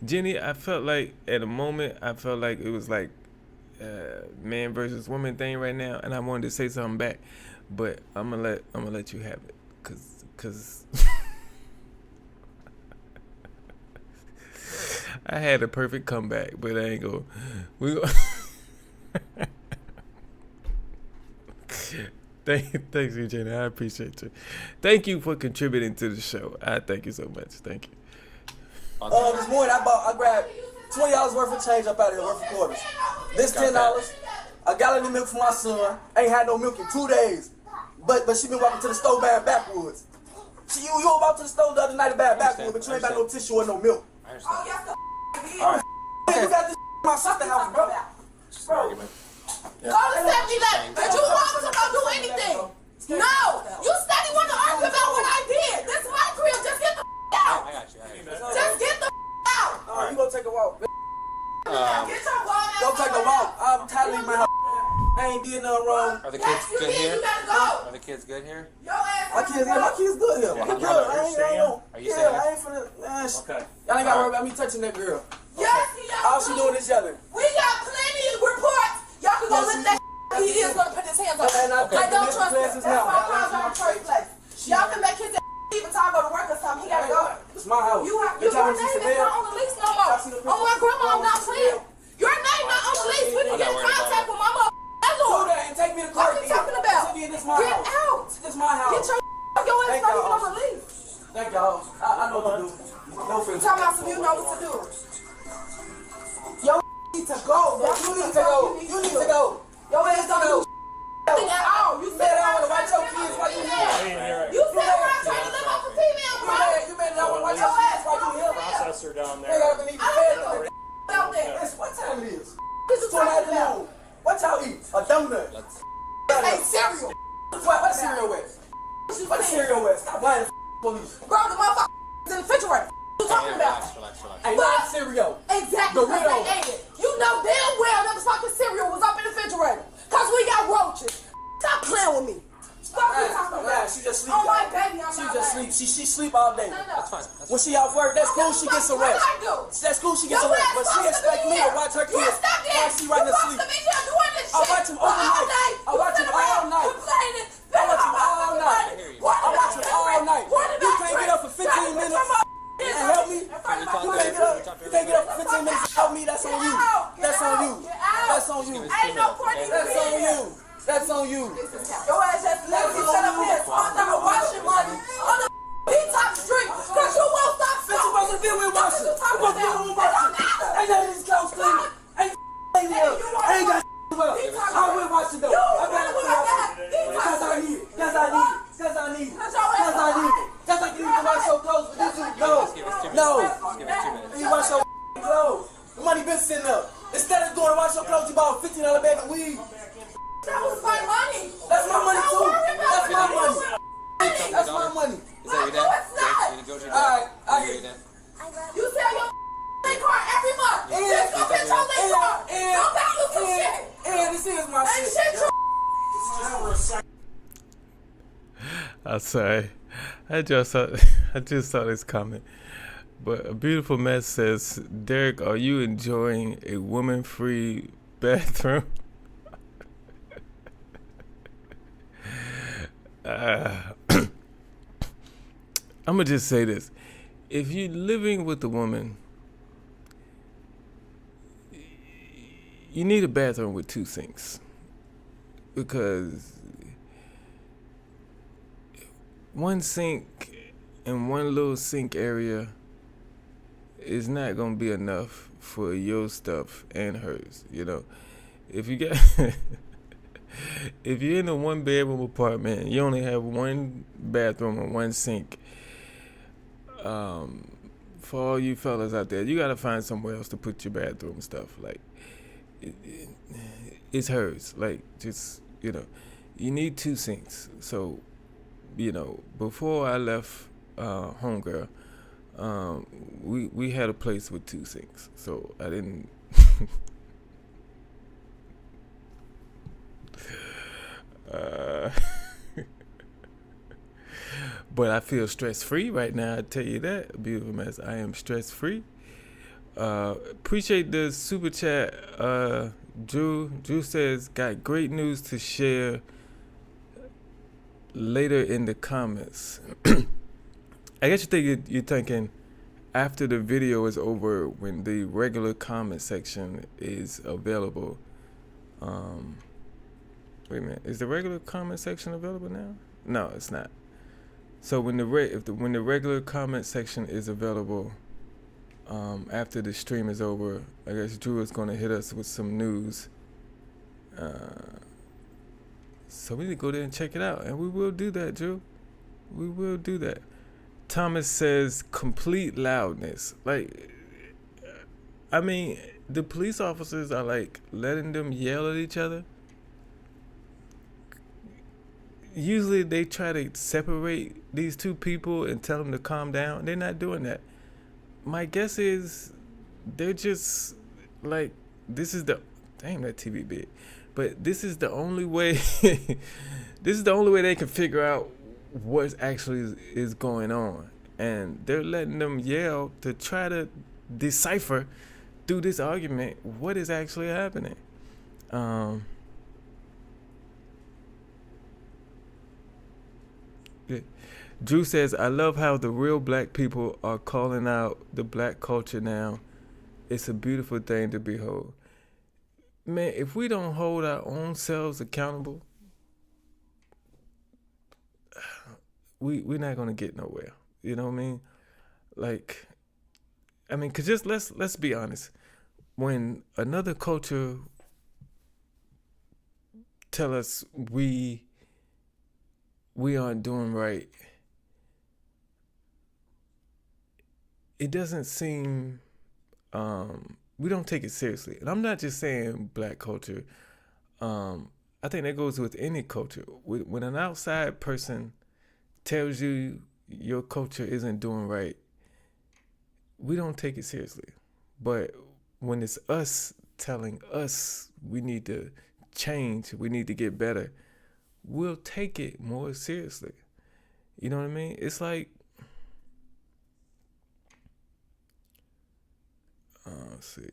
Jenny, I felt like at a moment, it was like man versus woman thing right now, and I wanted to say something back, but I'm gonna let you have it, cause I had a perfect comeback, but I ain't go. Thanks, Jenny. I appreciate you. Thank you for contributing to the show. I thank you so much. Thank you. This morning I grabbed $20 worth of change up out of here, worth of quarters. This $10, a gallon of milk for my son. Ain't had no milk in 2 days. But she been walking to the store buying backwoods. You walked to the store the other night to buy backwoods, but you ain't got no tissue or no milk. I understand. You got this in my sister's house, bro. Bro. Call the 7-Eleven. Did you want to go do anything? No. You steady want to argue about what I did. This is my crib. Just get the out. I got you. Just get the out. All right, you gonna take a walk. Get your walk out. Go take a walk. I'm tired of leaving my house. I ain't did nothing wrong. Are the kids good here? You gotta go. Are the kids good here? Your ass. My kids good here. Yeah, They good. I Are you staying? I ain't finna. Man, Okay. y'all ain't gotta worry about me touching that girl. Yes, All she doing is yelling. we got plenty of reports. Y'all can go lift that. He is gonna put his hands on And her. I don't trust him. That's now. why I called y'all in the first place. Y'all can make his even time go to work or something. He gotta go. It's my house. Your name is not on the lease no more. On my grandma, I'm not playing. Your name not on the lease. We didn't get in contact with my mother. Do that and take me to court. What are you talking about? This my Get house. out. This my house. Get your ass not even on the lease. Thank y'all. I know what to do. No You feelings. talking about some you know what to do. Yo, need to go. You need to go. You need to go. Your ass don't do Nothing at all. You said said I want to watch your kids while you here. You said we're not trying to live off a female, bro. You made it I want to watch your kids while you here. Processor down They there. gotta need to I fed don't them. know out there. What time it is? What you talking about? What y'all eat? A donut. Hey, cereal. What cereal with? What cereal with? Stop lying to police. Bro, the motherfucker is in the refrigerator. What you talking about? Relax. Ain't not cereal. Exactly, because Doritos. they ate it. You know damn well that the fucking cereal was up in the refrigerator. Because we got roaches. Stop playing with me. Stop talking about. She just sleep. Oh, my baby, I'm She not just lying. sleep. She sleep all day. That's fine. When she off work, that's cool. She gets some What rest. I do? That's cool. She gets some rest. But she expect me to watch her You kids stop while there. she right to sleep. You supposed to be here doing this I shit watch him for all all night. day. I watch him all night. Complaining. I watch him all night. I watch him all night. You can't get up for 15 minutes and help me. You can't get up for 15 minutes and help me. That's on you. That's on you. That's on you. Ain't no point in That's on you. That's on you. Your ass just let me set up here on the washing money on the detox street because you won't stop. Bitch, you supposed to be with washing. You supposed to be with washing. Ain't none of these clothes clean. Ain't here. Ain't got well. I will watch it though. I better watch it. Because I need it. Because I need it. Because I need it. Because I need it. Because I need to wash your clothes. But you no. No. You wash your clothes. The money been sitting up. Instead of going to wash your clothes, you bought a $15 bag of weed. That was my money. That's my money too. That's my money. That's my money. Is that your dad? negotiate All right, that. I get it. You sell your car every month. Just go get your car. Go buy you some shit. And this is my Ain't shit. shit you. I'm sorry. I just saw this comment. But a beautiful mess says, Derrick, are you enjoying a woman-free bathroom? I'm gonna just say this. If you're living with a woman, you need a bathroom with 2 sinks. Because one sink and one little sink area is not gonna be enough for your stuff and hers. You know, if you get if you're in a 1-bedroom apartment, you only have 1 bathroom and 1 sink. For all you fellas out there, you gotta find somewhere else to put your bathroom stuff. Like, it's hers. Like, just, you know, you need 2 sinks. So, you know, before I left homegirl, we had a place with 2 sinks. So I didn't. But I feel stress-free right now, I tell you that, beautiful mess. I am stress-free. Appreciate the super chat. Drew says, got great news to share later in the comments. I guess you're thinking after the video is over, when the regular comment section is available. Wait a minute, is the regular comment section available now? No, it's not. So when the regular comment section is available, after the stream is over, I guess Drew is going to hit us with some news. So we need to go there and check it out, and we will do that, Drew. We will do that. Thomas says complete loudness. Like, I mean, the police officers are like letting them yell at each other. Usually they try to separate these 2 people and tell them to calm down. They're not doing that. My guess is they're just like, this is the, damn, that TV big. But this is the only way, this is the only way they can figure out what actually is going on. And they're letting them yell to try to decipher through this argument what is actually happening. Drew says, I love how the real black people are calling out the black culture now. It's a beautiful thing to behold. Man, if we don't hold our own selves accountable, we're not gonna get nowhere. You know what I mean? Like, I mean, cause just let's be honest. When another culture tell us we aren't doing right, it doesn't seem, we don't take it seriously. And I'm not just saying black culture. I think that goes with any culture. When an outside person tells you your culture isn't doing right, we don't take it seriously. But when it's us telling us we need to change, we need to get better, we'll take it more seriously. You know what I mean? It's like, let's see.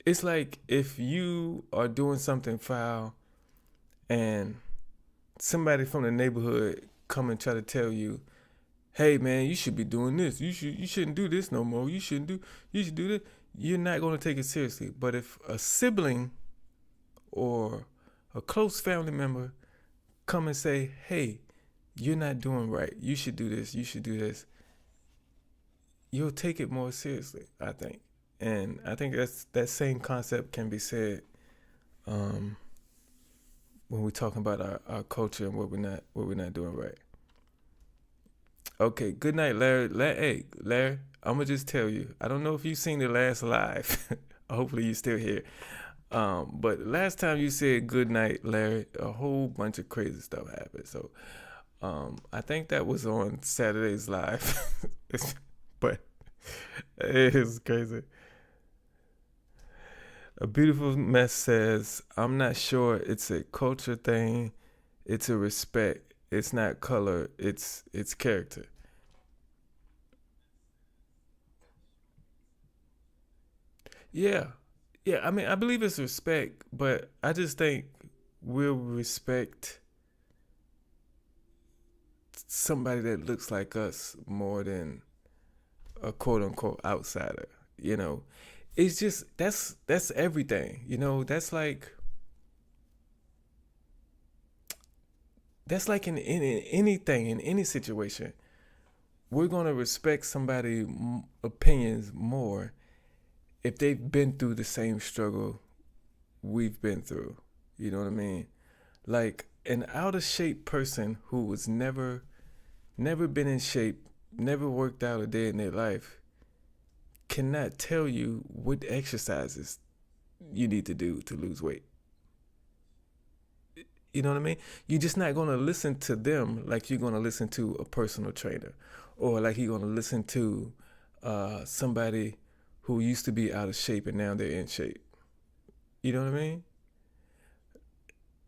It's like if you are doing something foul and somebody from the neighborhood come and try to tell you, hey man, you should be doing this. You shouldn't do this no more. You should do this. You're not going to take it seriously. But if a sibling or a close family member come and say, hey, you're not doing right, you should do this, you should do this, you'll take it more seriously, I think. And I think that same concept can be said when we're talking about our culture and what we're not doing right. Okay, good night, Larry. Hey, Larry, I'm gonna just tell you, I don't know if you've seen the last live. Hopefully you're still here. But last time you said good night, Larry, a whole bunch of crazy stuff happened. So I think that was on Saturday's Live, but it is crazy. A Beautiful Mess says, I'm not sure it's a culture thing. It's a respect. It's not color. It's character. Yeah. Yeah, I mean, I believe it's respect, but I just think we'll respect somebody that looks like us more than a quote unquote outsider. You know, it's just that's everything. You know, that's like in anything, in any situation. We're gonna respect somebody's opinions more if they've been through the same struggle we've been through. You know what I mean? Like an out of shape person who was never been in shape, never worked out a day in their life, cannot tell you what exercises you need to do to lose weight. You know what I mean? You're just not going to listen to them like you're going to listen to a personal trainer, or like you're going to listen to somebody who used to be out of shape and now they're in shape. You know what I mean?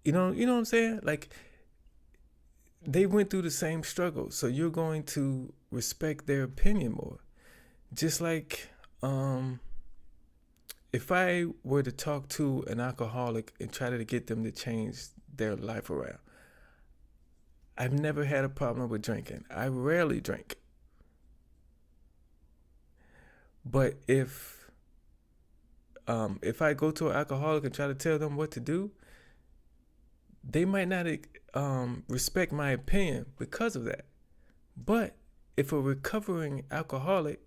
You know what I'm saying? Like, they went through the same struggle, so you're going to respect their opinion more. Just like if I were to talk to an alcoholic and try to get them to change their life around, I've never had a problem with drinking. I rarely drink. But if I go to an alcoholic and try to tell them what to do, they might not respect my opinion because of that. But if a recovering alcoholic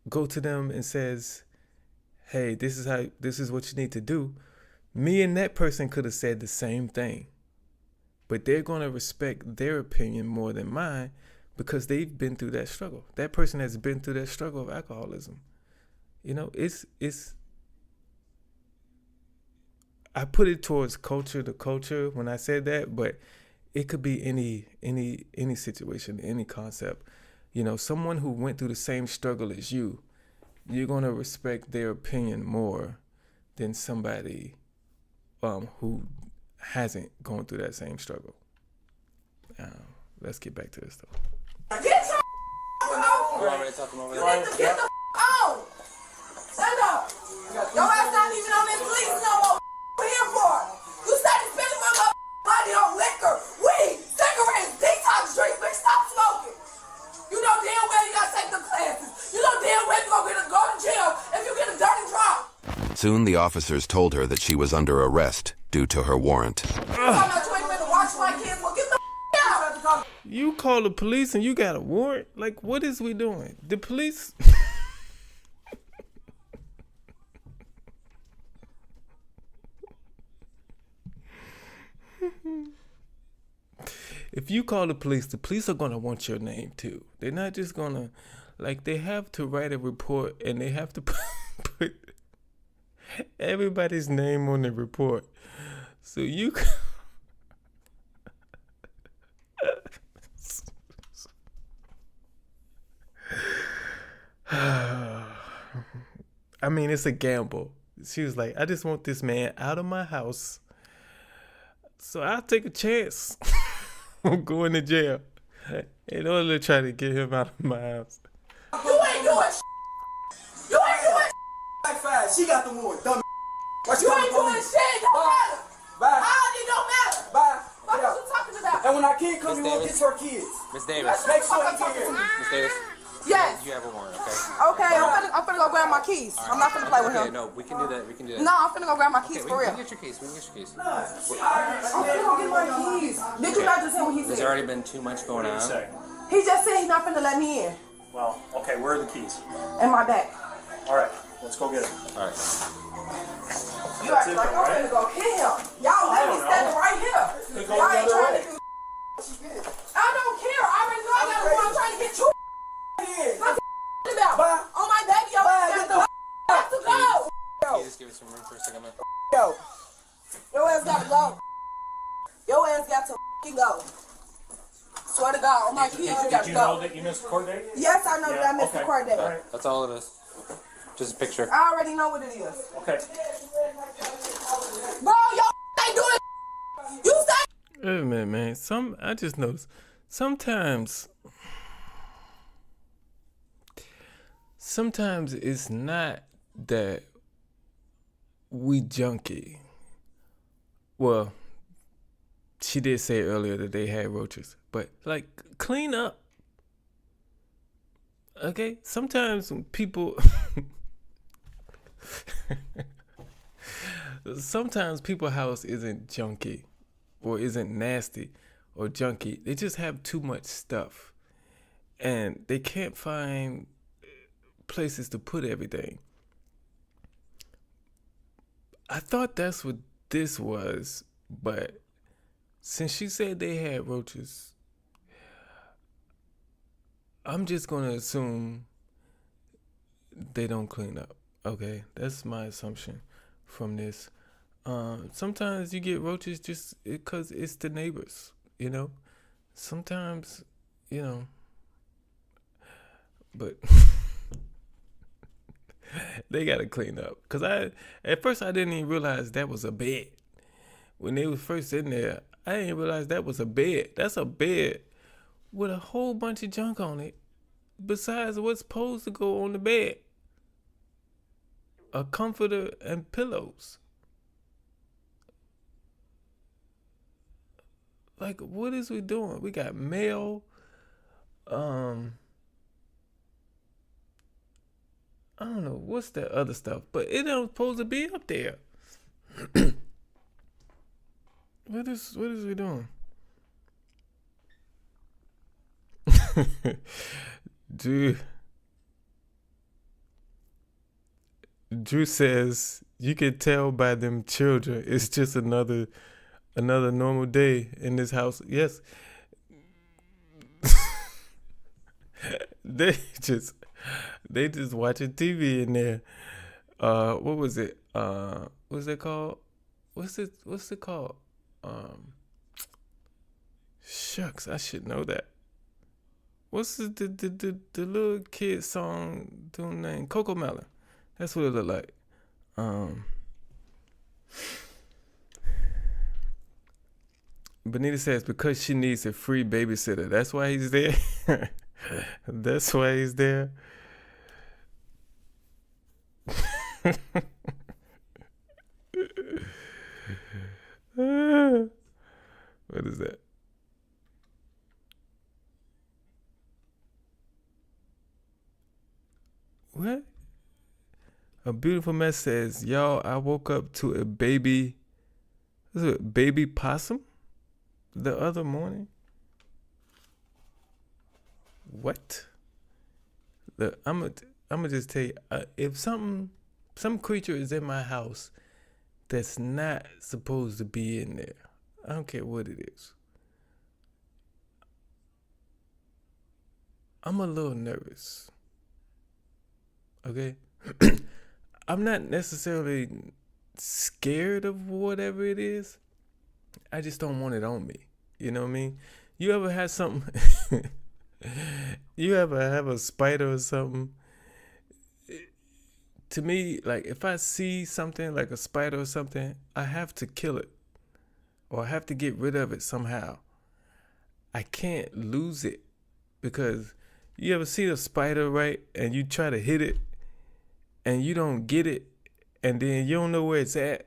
go to them and says, hey, this is what you need to do, me and that person could have said the same thing. But they're going to respect their opinion more than mine because they've been through that struggle. That person has been through that struggle of alcoholism. You know, it's I put it towards culture to culture when I said that, but it could be any situation, any concept. You know, someone who went through the same struggle as you, you're going to respect their opinion more than somebody who hasn't gone through that same struggle. Let's get back to this though. Get your on. Get the on. Stand up. Your ass not even on this lease no more. What you here for? You started spending my money on liquor, weed, cigarettes, detox drinks. Bitch, stop smoking. You know damn well you gotta take the classes. You know damn well you gonna go to jail if you get a dirty drop. Soon the officers told her that she was under arrest due to her warrant. You call the police and you got a warrant? Like, what is we doing? The police? If you call the police are going to want your name too. They're not just going to, like, they have to write a report and they have to put everybody's name on the report. So you... I mean, it's a gamble. She was like, I just want this man out of my house, so I'll take a chance on going to jail in order to try to get him out of my house. You ain't doing shit. You ain't doing Backfires, she got the warrant, dumb. You ain't doing shit. Don't matter. Bye. How it don't matter. Bye. What are you talking about? And when our kid comes, we won't get her kids. Miss Davis. Make sure he get here. Miss Davis. Yes. You have a warrant, okay? Okay, I'm finna go grab my keys. I'm not finna play with him. No, we can do that. No, I'm finna go grab my keys Okay, for real. we can get your keys. We can get your keys. I'm finna go get my keys. Did you not just hear what he There's said? already been too much going on. He just said he's not finna let me in. Well, okay, where are the keys? In my bag. All right, let's go get them. All right. You act like I'm finna go kill him. Y'all let me standing right here. Y'all ain't trying to do I don't care. I already know I got a warrant. I'm trying to get you about. Bye. On my baby, yo, Bye. got to go. Can you just give us some room for a second, man? Yo, your ass got to go. Your ass got to go. Swear to God, on my kids, you gotta Did you go. know that you missed court date? Yes, I know that I missed the okay. court date. All right. That's all it is. Just a picture. I already know what it is. Okay. Bro, y'all ain't doing you say. Wait a minute, man. I just noticed. Sometimes it's not that we junkie. Well, she did say earlier that they had roaches, but like, clean up. Okay? Sometimes when people sometimes people's house isn't junky or isn't nasty or junky. They just have too much stuff and they can't find places to put everything. I thought that's what this was, but since she said they had roaches, I'm just gonna assume they don't clean up. Okay, that's my assumption from this. Sometimes you get roaches just because it's the neighbors, you know. Sometimes, you know, but they gotta clean up. Cause at first I didn't even realize that was a bed. When they was first in there, I didn't realize that was a bed. That's a bed with a whole bunch of junk on it, besides what's supposed to go on the bed. A comforter and pillows. Like, what is we doing? We got mail. I don't know what's that other stuff, but it ain't supposed to be up there. What is we doing? Drew says you can tell by them children it's just another normal day in this house. Yes. They just watching TV in there. What was it? What's it called? What's it called? Shucks, I should know that. What's the little kid song doing name? Coco Melon. That's what it look like. Benita says because she needs a free babysitter. That's why he's there. That's why he's there. What is that? What? A beautiful mess says, y'all, I woke up to a baby possum the other morning. What? Look, I'm gonna just tell you, if some creature is in my house that's not supposed to be in there, I don't care what it is, I'm a little nervous. Okay? I'm not necessarily scared of whatever it is. I just don't want it on me. You know what I mean? You ever had something? You ever have a spider or something? To me, like if I see something like a spider or something, I have to kill it. Or I have to get rid of it somehow. I can't lose it. Because you ever see a spider, right? And you try to hit it. And you don't get it, and then you don't know where it's at.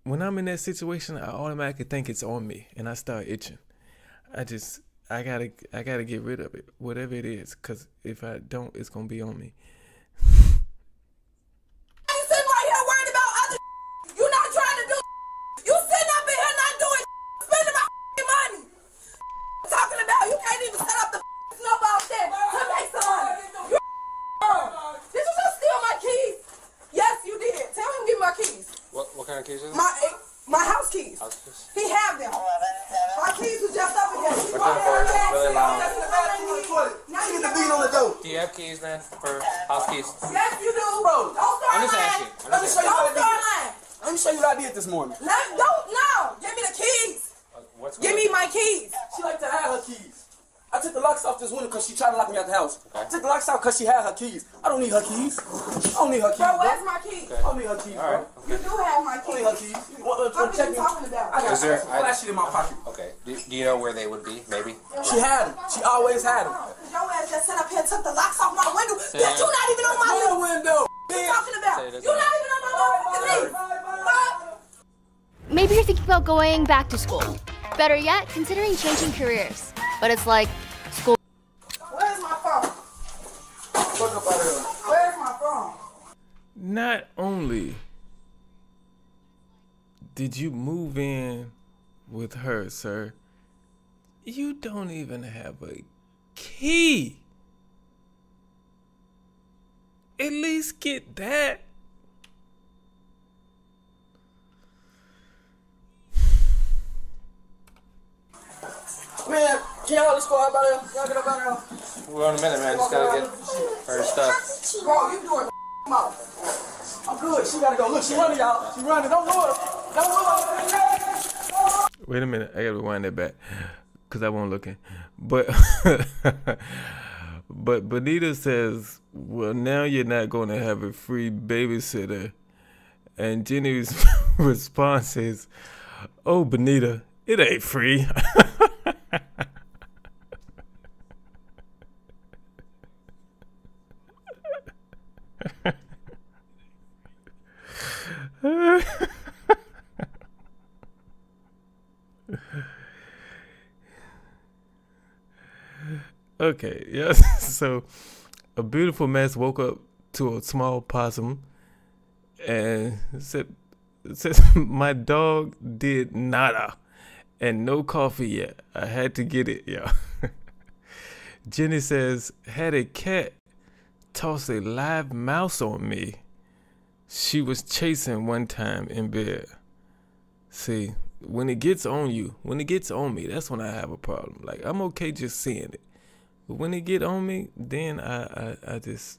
When I'm in that situation, I automatically think it's on me, and I start itching. I gotta get rid of it, whatever it is, because if I don't, it's gonna be on me. You sitting right here worried about other you not trying to do you sitting up in here not doing spending my money. Talking about you can't even set up the snowball set to make some money. Did you just steal my keys? Yes, you did. Tell him to give me my keys. What kind of keys is it? My house keys. House keys? He have them. My keys was just up again. Really loud. Now you get the beat on the door. Do you have keys then for house keys? Yes, you do. Bro, don't start I'm just lying. asking. Let me show you what I did. Let me show you what I did this morning. Don't. Give me the keys. What Give me my keys. She like to have her keys. I took the locks off this window because she tried to lock me out the house. Okay. I took the locks out because she had her keys. I don't need her keys. I don't need her keys. Bro, where's my keys? I don't need her keys, bro. You do have my I keys. don't need her keys. What are you talking about? I got flash shit in my pocket. Okay. Do you know where they would be? Maybe. She had them. She always had them. Your ass just sat up here and took the locks off my window. Bitch, you not even on my window. What are you talking about? You not even on my motherfucking lease. Maybe you're thinking about going back to school. Better yet, considering changing careers. But it's like, school. Where's my phone? Fuck up out of here. Where's my phone? Not only did you move in with her, sir, you don't even have a key. At least get that. Man, can y'all just go out there? Y'all get up out there. We're on a minute, man. Just gotta get her stuff. Bro, you doing the mouth. I'm good. She gotta go. Look, she running, y'all. She running. Don't move. Don't move. Wait a minute, I gotta rewind that back because I wasn't looking. But but Bonita says, well, now you're not going to have a free babysitter. And Jenny's response is, oh, Bonita, it ain't free. Okay, yes. So a beautiful mess woke up to a small possum and said my dog did nada and no coffee yet. I had to get it, yeah. Jenny says, had a cat toss a live mouse on me. She was chasing one time in bed. See, when it gets on you, when it gets on me, that's when I have a problem. Like, I'm okay just seeing it. But when it get on me, then I just...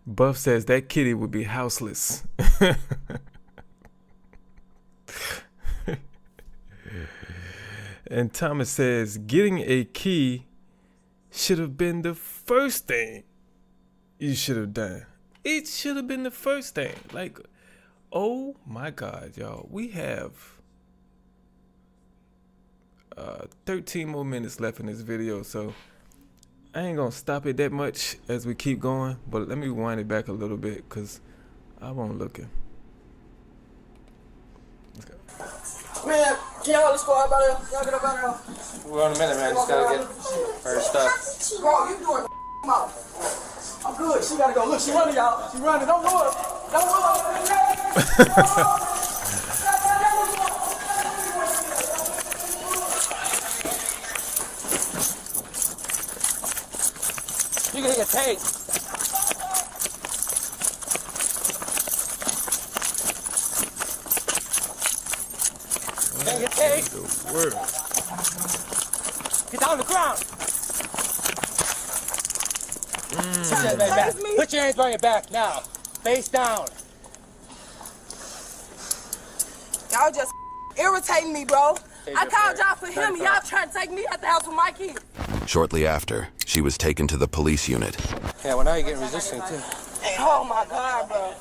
Buff says that kitty would be houseless. And Thomas says, getting a key should have been the first thing you should have done. It should have been the first thing. Like, oh my God, y'all. We have 13 more minutes left in this video, so I ain't gonna stop it that much as we keep going, but let me wind it back a little bit because I won't looking. Let's go. Man, can y'all just go out there? Y'all get up out there. We're on a minute, man. Just gotta get her stuff. Bro, you doing the mouth. I'm good. She gotta go. Look, she running, y'all. She running. Don't move. Don't move. You're gonna get paid. You're gonna get paid. Get down on the ground. Put your hands behind your back. Put your hands behind your back now. Face down. Y'all just irritating me, bro. I called y'all for him and y'all trying to take me out the house with my kids. Shortly after, she was taken to the police unit. Yeah, well now you're getting resistant too. Oh my God, bro.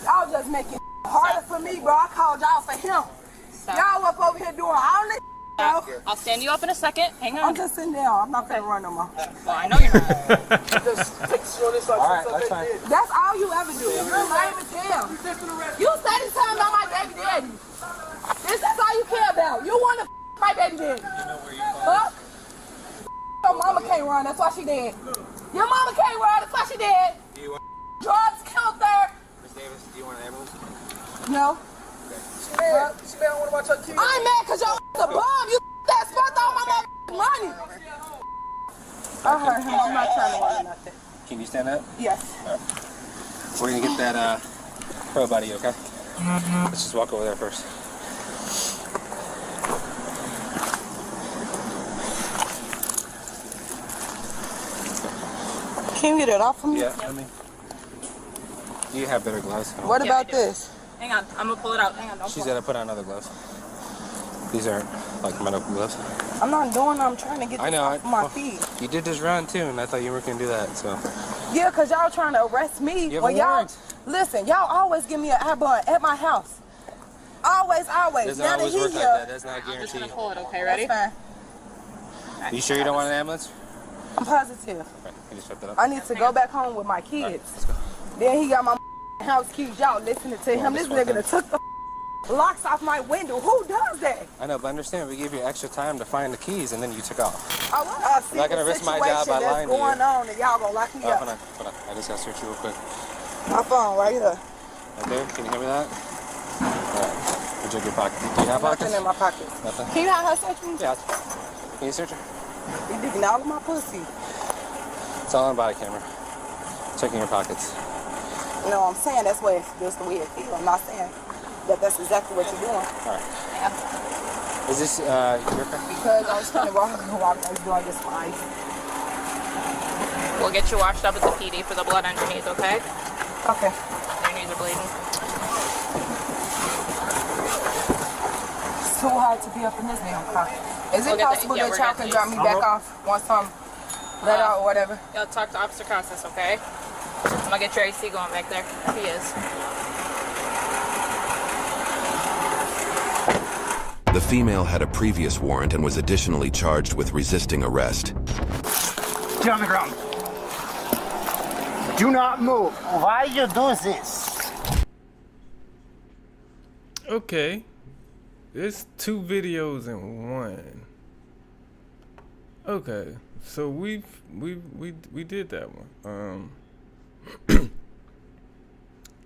Y'all just making harder for me, bro. I called y'all for him. Y'all up over here doing all this, bro. I'll stand you up in a second. Hang on. I'm just sitting down. I'm not gonna run no more. Well, I know you're not. Just take the short this. Alright, that's fine. That's all you ever do. You're lame as hell. You say this time about my baby daddy. This is all you care about. You want to my baby daddy. Huh? Your mama can't run. That's why she dead. Your mama can't run. That's why she dead. Drugs killed her. Miss Davis, do you want an ambulance? No. She don't want to watch her kids. I'm mad because your a bum. You that spent all my money. I heard him. I'm not trying to run nothing. Can you stand up? Yes. Right. We're gonna get that pro buddy, okay? Let's just walk over there first. Can you get it off of me? Yeah, I mean, you have better gloves. What about this? Hang on. I'm gonna pull it out. Hang on. Don't She's pull got to put on other gloves. These aren't like medical gloves. I'm not doing. I'm trying to get I this know. off my feet. You did just run too, and I thought you were gonna do that. So. Yeah, cause y'all trying to arrest me. You have When a y'all warrant. listen, y'all always give me an I-bond at my house. Always. Doesn't Now that always he work here, like that. That's not a I'm just guarantee. gonna pull it. Okay, ready? that's fine. You sure you don't want an ambulance? I'm positive. Right, can you start that up? I need to go back home with my kids. Then he got my house keys. Y'all listening to him. This nigga that took the locks off my window. Who does that? I know, but understand, we gave you extra time to find the keys, and then you took off. I see I'm not gonna the risk my job by situation lying that's to you. going on, and y'all gonna lock me Hold up. on. I just gotta search you real quick. My phone right here. Right there. Can you hear me that? Alright. Check your pocket. Do you have pockets? Nothing in my pocket. Nothing? Can you have her search me? Yeah. Can you search her? You digging all of my pussy. It's all on body camera. Checking your pockets. You know what I'm saying? That's the way it feels. I'm not saying that that's exactly what you're doing. Alright. Is this your car? Because I was trying to walk I was doing this for ice. We'll get you washed up at the PD for the blood on your knees, okay? Okay. Your knees are bleeding. It's too hard to be up in this damn car. Is We'll it get possible yeah, that we're y'all good can to drop me back off once I'm let out or whatever? Yeah, talk to Officer Casas, okay? I'm gonna get your AC going back there. He is. The female had a previous warrant and was additionally charged with resisting arrest. Get on the ground. Do not move. Why you do this? Okay. It's 2 videos in one. Okay. So we did that one.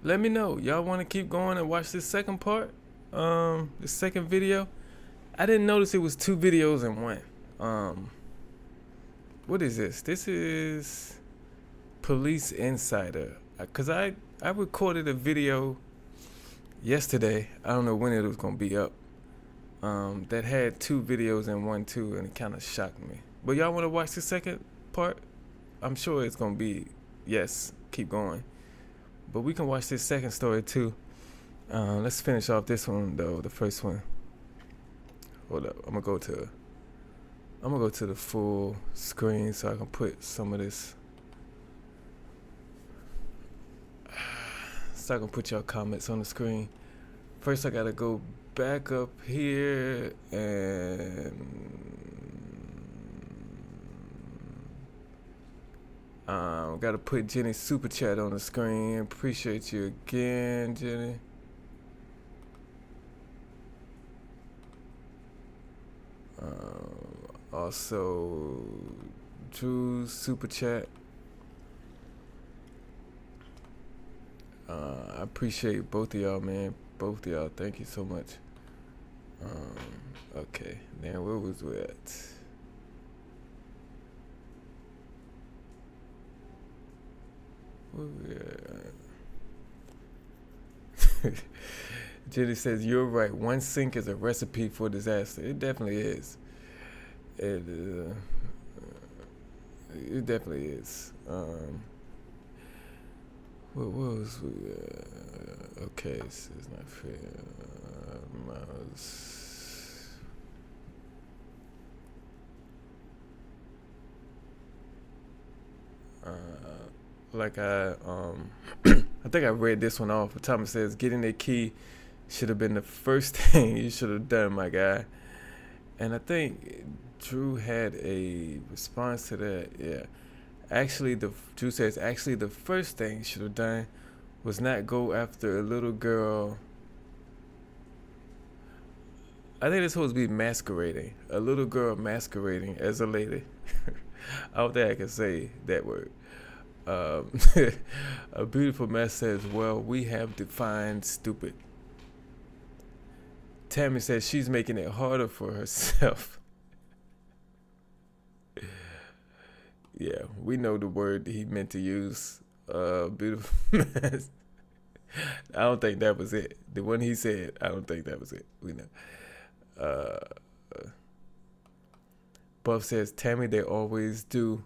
Let me know. Y'all want to keep going and watch this second part? The second video? I didn't notice it was 2 videos in one. What is this? This is Police Insider. Cause I recorded a video yesterday. I don't know when it was gonna be up. That had 2 videos in one too, and it kind of shocked me. But y'all want to watch the second part? I'm sure it's gonna be yes. Keep going. But we can watch this second story too. Let's finish off this one though. The first one. Hold up. I'm gonna go to the full screen so I can put some of this. So I can put y'all comments on the screen. First, I gotta go back up here and gotta put Jenny's super chat on the screen. Appreciate you again, Jenny. Also, Drew's super chat. I appreciate both of y'all, man. Both of y'all, thank you so much. Okay, now where was we at? Where we at? Jenny says, you're right. One sink is a recipe for disaster. It definitely is. It definitely is. What was we? Okay, this is not fair. I think I read this one off. Thomas says, getting a key should have been the first thing you should have done, my guy. And I think Drew had a response to that. Yeah. Actually, Drew says, actually, the first thing you should have done was not go after a little girl. I think it's supposed to be masquerading. A little girl masquerading as a lady. I don't think I can say that word. A beautiful mess says, well, we have defined stupid. Tammy says she's making it harder for herself. Yeah, we know the word he meant to use. Beautiful mess. I don't think that was it. The one he said, I don't think that was it. We know. Buff says, Tammy, they always do.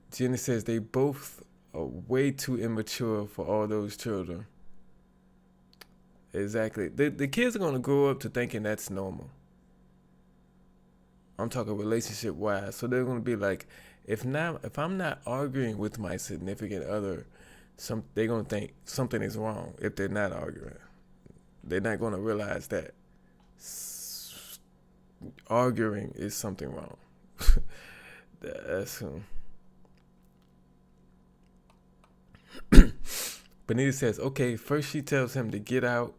Jenny says they both are way too immature for all those children. Exactly. The kids are gonna grow up to thinking that's normal. I'm talking relationship wise. So they're gonna be like, if I'm not arguing with my significant other, they're gonna think something is wrong if they're not arguing. They're not gonna realize that arguing is something wrong. That's Benita says, okay, first she tells him to get out,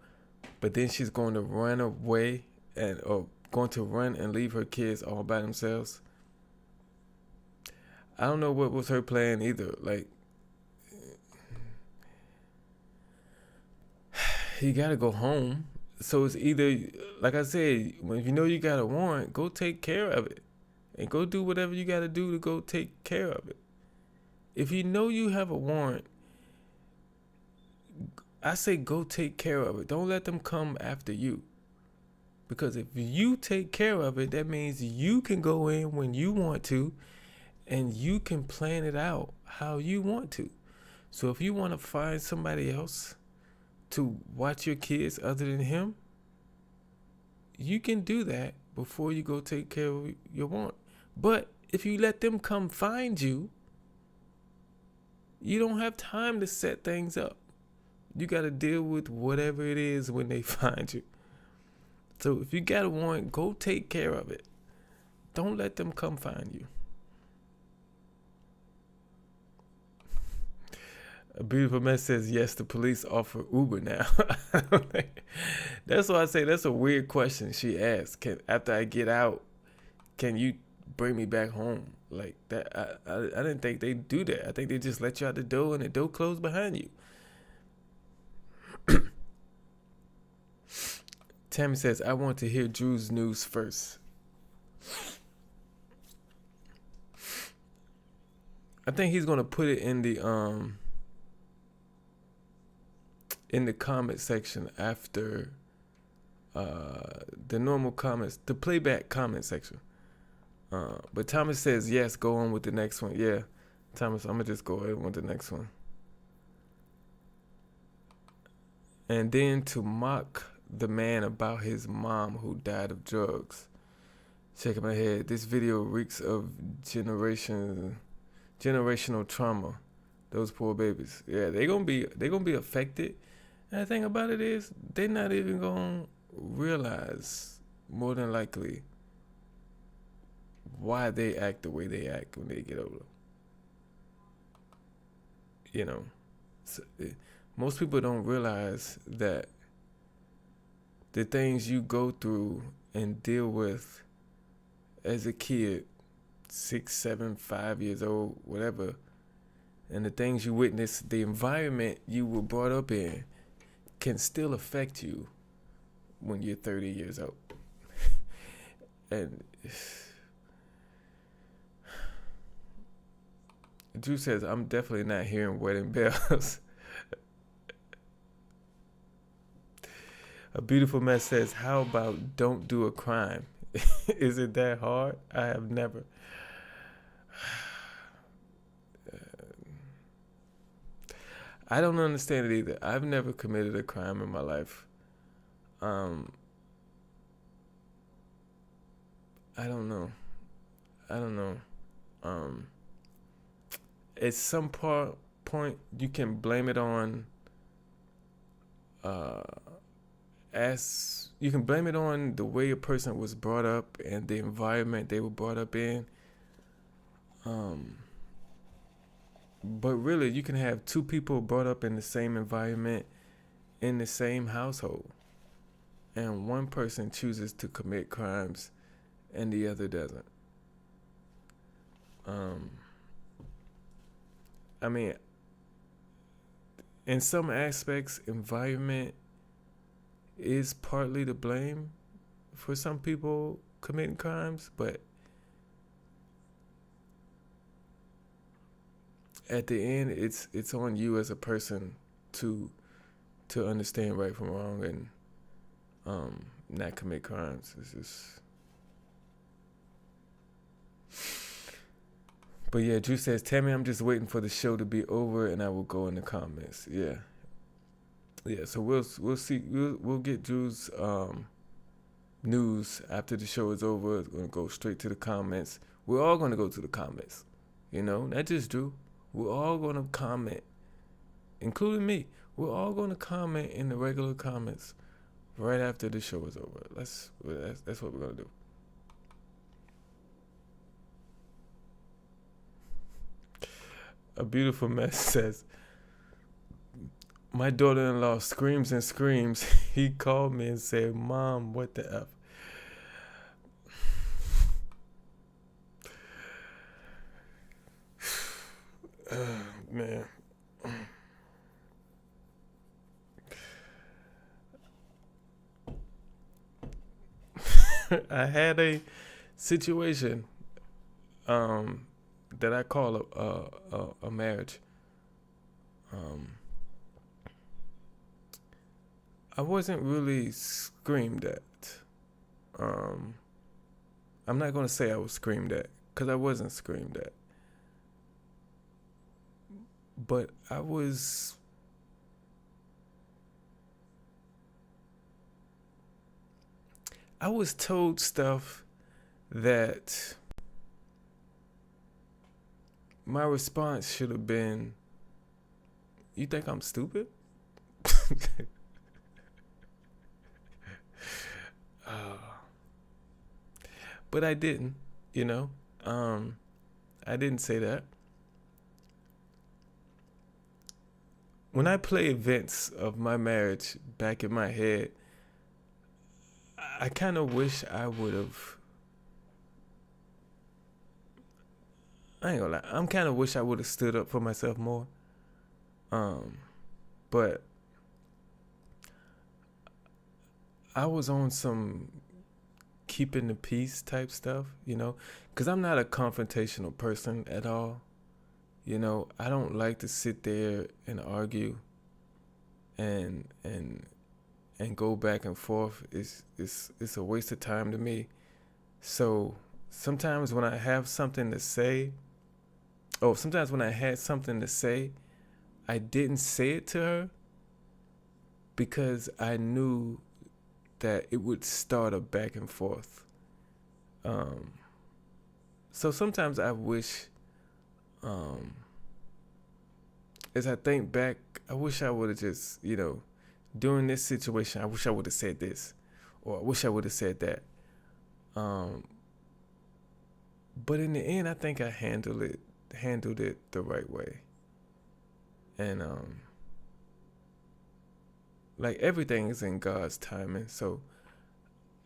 but then she's going to run away or going to run and leave her kids all by themselves. I don't know what was her plan either. Like, you gotta go home. So it's either, like I said, if you know you got a warrant, go take care of it. And go do whatever you gotta do to go take care of it. If you know you have a warrant, I say go take care of it. Don't let them come after you. Because if you take care of it, that means you can go in when you want to and you can plan it out how you want to. So if you want to find somebody else to watch your kids other than him, you can do that before you go take care of your warrant. But if you let them come find you, you don't have time to set things up. You got to deal with whatever it is when they find you. So if you got a warrant, go take care of it. Don't let them come find you. A beautiful man says, yes, the police offer Uber now. That's why I say that's a weird question she asked. After I get out, can you bring me back home? Like that, I didn't think they do that. I think they just let you out the door and the door closed behind you. Tammy says, I want to hear Drew's news first. I think he's gonna put it in the comment section after the normal comments, the playback comment section. But Thomas says, yes, go on with the next one. Yeah, Thomas, I'm gonna just go ahead with the next one. And then to mock the man about his mom who died of drugs. Shaking my head. This video reeks of generational trauma. Those poor babies. Yeah, they're gonna be affected. And the thing about it is, they're not even gonna realize, more than likely, why they act the way they act when they get older. You know, so, most people don't realize that the things you go through and deal with as a kid, 6, 7, 5 years old, whatever, and the things you witness, the environment you were brought up in, can still affect you when you're 30 years old. And Drew says, I'm definitely not hearing wedding bells. A beautiful man says, how about don't do a crime? Is it that hard? I have never. I don't understand it either. I've never committed a crime in my life. I don't know. At some point, you can blame it on you can blame it on the way a person was brought up and the environment they were brought up in. But really, you can have two people brought up in the same environment, in the same household, and one person chooses to commit crimes and the other doesn't. I mean, in some aspects, environment is partly to blame for some people committing crimes, but at the end, it's on you as a person to understand right from wrong and not commit crimes. It's just. But yeah, Drew says, Tammy, I'm just waiting for the show to be over and I will go in the comments. Yeah. yeah, so we'll see. We'll get Drew's news after the show is over. It's gonna go straight to the comments. We're all gonna go to the comments. You know, not just Drew. We're all gonna comment, including me. We're all gonna comment in the regular comments right after the show is over. That's what we're gonna do. A beautiful mess says, my daughter-in-law screams and screams. He called me and said, Mom, what the F? Man. I had a situation that I call a marriage. I wasn't really screamed at. I'm not going to say I was screamed at, because I wasn't screamed at. But I was told stuff that my response should have been, you think I'm stupid? But I didn't, you know. I didn't say that. When I play events of my marriage back in my head, I kind of wish I would have. I ain't gonna lie. I'm kind of wish I would have stood up for myself more. But I was on some keeping the peace type stuff, you know, because I'm not a confrontational person at all. You know, I don't like to sit there and argue and go back and forth. It's a waste of time to me. So sometimes when I have something to say, sometimes when I had something to say, I didn't say it to her because I knew that it would start a back and forth. So sometimes I wish, as I think back, I wish I would have just, you know, during this situation, I wish I would have said this, or I wish I would have said that. But in the end, I think I handled it the right way. And like everything is in God's timing. So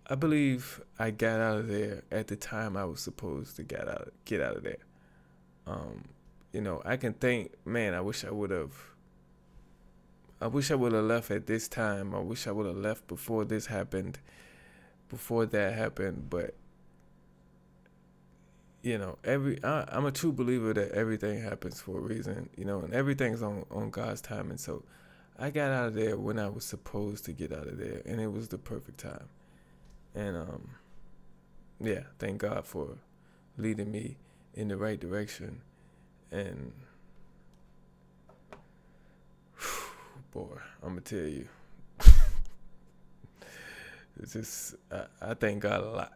I believe I got out of there at the time I was supposed to get out of there. You know, I can think, man, I wish I would have left at this time. I wish I would have left before this happened, before that happened. But, you know, I'm a true believer that everything happens for a reason, you know, and everything's on God's time. And so I got out of there when I was supposed to get out of there, and it was the perfect time. And, yeah, thank God for leading me in the right direction. And, boy, I'm going to tell you, it's just, I thank God a lot.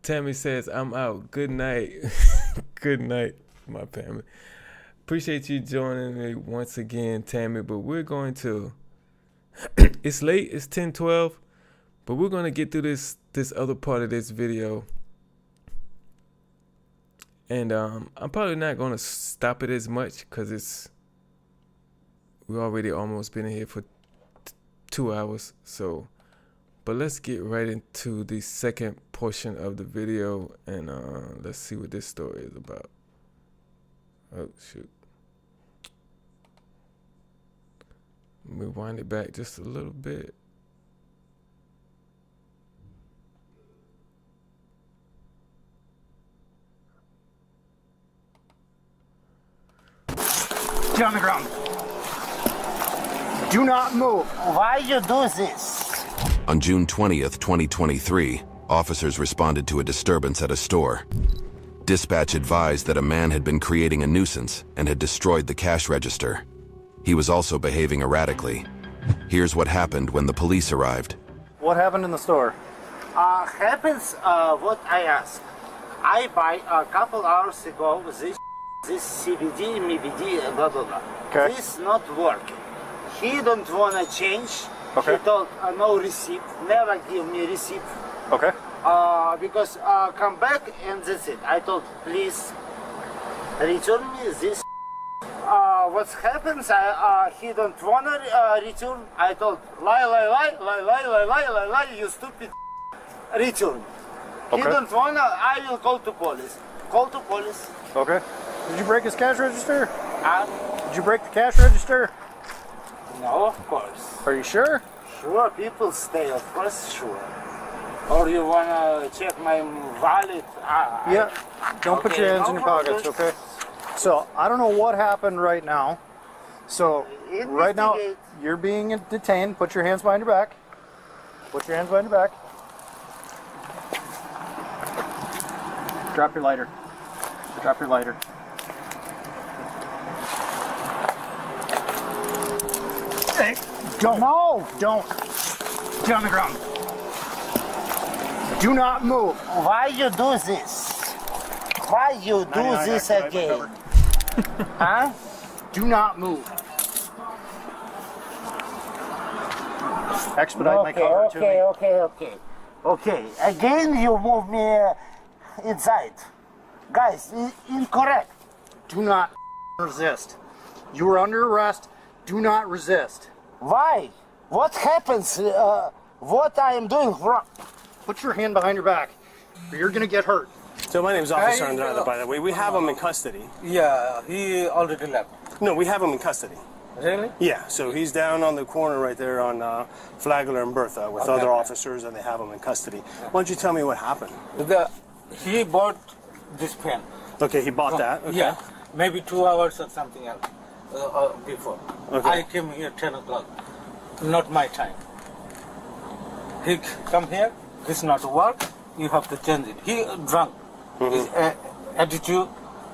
Tammy says, I'm out. Good night. Good night, my family. Appreciate you joining me once again, Tammy, but we're going to, it's late, it's 10:12, but we're going to get through this other part of this video. And I'm probably not going to stop it as much because we've already almost been in here for 2 hours. So, but let's get right into the second portion of the video, and let's see what this story is about. Oh, shoot. Let me wind it back just a little bit. Get on the ground. Do not move. Why you do this? On June 20th, 2023, officers responded to a disturbance at a store. Dispatch advised that a man had been creating a nuisance and had destroyed the cash register. He was also behaving erratically. Here's what happened when the police arrived. What happened in the store? Happens what I asked. I buy a couple hours ago this CBD, MBD, blah blah blah. Okay. This not working. He don't wanna change. Okay. He told no receipt, never give me receipt. Okay. Because come back and that's it. I told please return me this. What happens? He don't wanna return. I told lie, you stupid. Return. He Okay. don't wanna. I will call to police. Call to police. Okay. Did you break his cash register? Did you break the cash register? No, of course. Are you sure? Sure, people stay. Of course, sure. Or you wanna check my wallet? Yeah. Don't put your hands in your pockets, okay? So I don't know what happened right now. So right now you're being detained. Put your hands behind your back. Put your hands behind your back. Drop your lighter. Drop your lighter. Hey, don't. No, don't. Get on the ground. Do not move. Why you do this? Why you do this again? Huh? Do not move. Expedite my cover to me. Okay. Again, you move me inside. Guys, incorrect. Do not resist. You are under arrest. Do not resist. Why? What happens? What I am doing wrong? Put your hand behind your back, or you're gonna get hurt. So my name's Officer Andrade, by the way. We have him in custody. Yeah, he already left. No, we have him in custody. Really? Yeah, so he's down on the corner right there on Flagler and Bertha with other officers, and they have him in custody. Why don't you tell me what happened? He bought this pen. Okay, he bought that. Okay. Yeah, maybe 2 hours or something else before. Okay. I came here 10 o'clock. Not my time. He come here. This not work. You have to change it. He drunk. His attitude,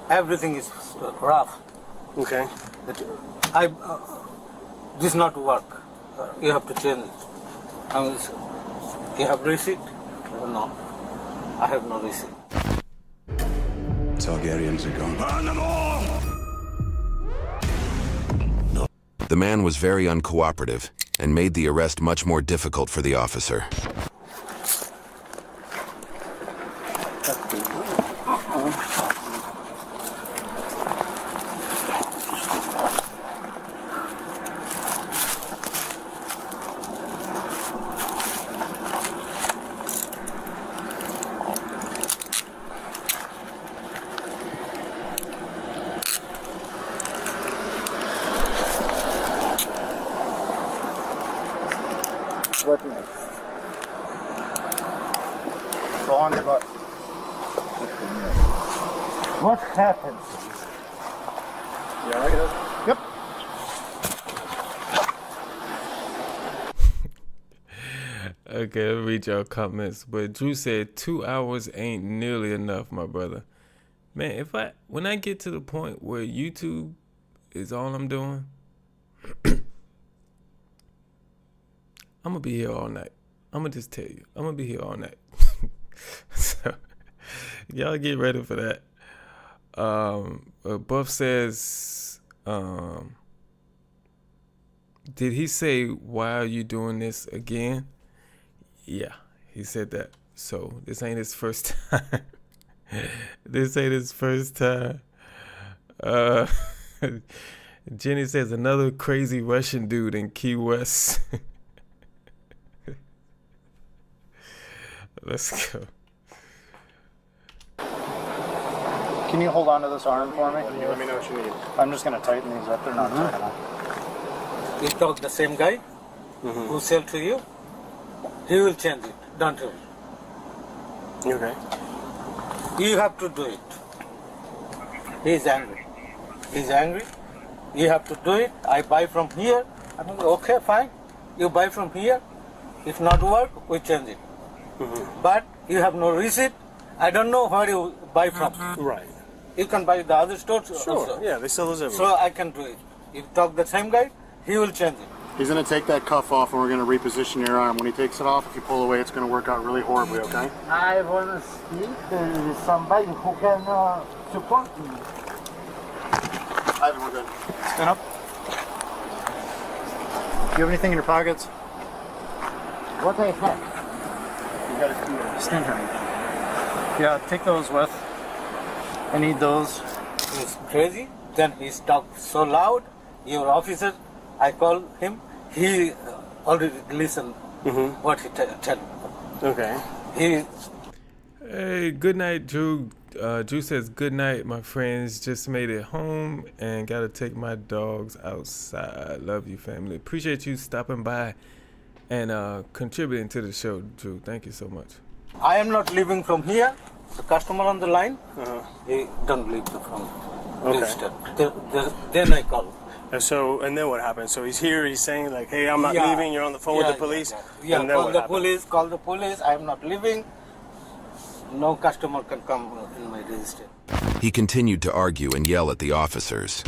everything is rough. Okay. This not work. You have to change it. You have receipt? No. I have no receipt. Targaryens are gone. Burn them all! The man was very uncooperative and made the arrest much more difficult for the officer. What next? Go on the butt. What happens? You all right? Yep. Okay, let me read y'all comments. But Drew said 2 hours ain't nearly enough, my brother. Man, when I get to the point where YouTube is all I'm doing, I'm gonna be here all night. I'm gonna just tell you, I'm gonna be here all night. So y'all get ready for that. Buff says, did he say, why are you doing this again? Yeah, he said that. So this ain't his first time. This ain't his first time. Jenny says another crazy Russian dude in Key West. Let's go. Can you hold on to this arm for me? Let me know what you need. I'm just going to tighten these up. They're not tight enough. You talk the same guy who sell to you. He will change it. Don't you? Okay. You have to do it. He's angry. He's angry. You have to do it. I buy from here. I mean, okay, fine. You buy from here. If not work, we change it. But you have no receipt. I don't know where you buy from. Right. You can buy the other stores Sure. also. Yeah, they sell those everywhere. So I can do it. You talk the same guy, he will change it. He's going to take that cuff off and we're going to reposition your arm. When he takes it off, if you pull away, it's going to work out really horribly, okay? I want to speak with somebody who can support me. Ivan, we're good. Stand up. Do you have anything in your pockets? What I have? You got to stand here. Yeah, take those with. I need those. He's crazy. Then he talked so loud. Your officer, I call him. He already listened what he tell. Okay. Hey, good night, Drew. Drew says, good night, my friends. Just made it home and got to take my dogs outside. Love you, family. Appreciate you stopping by and contributing to the show, Drew. Thank you so much. I am not leaving from here. The customer on the line, he don't leave from register. Then I call. And then what happens? So he's here, he's saying like, hey, I'm not leaving, you're on the phone with the police. Yeah, and then call the police, I am not leaving. No customer can come in my register. He continued to argue and yell at the officers.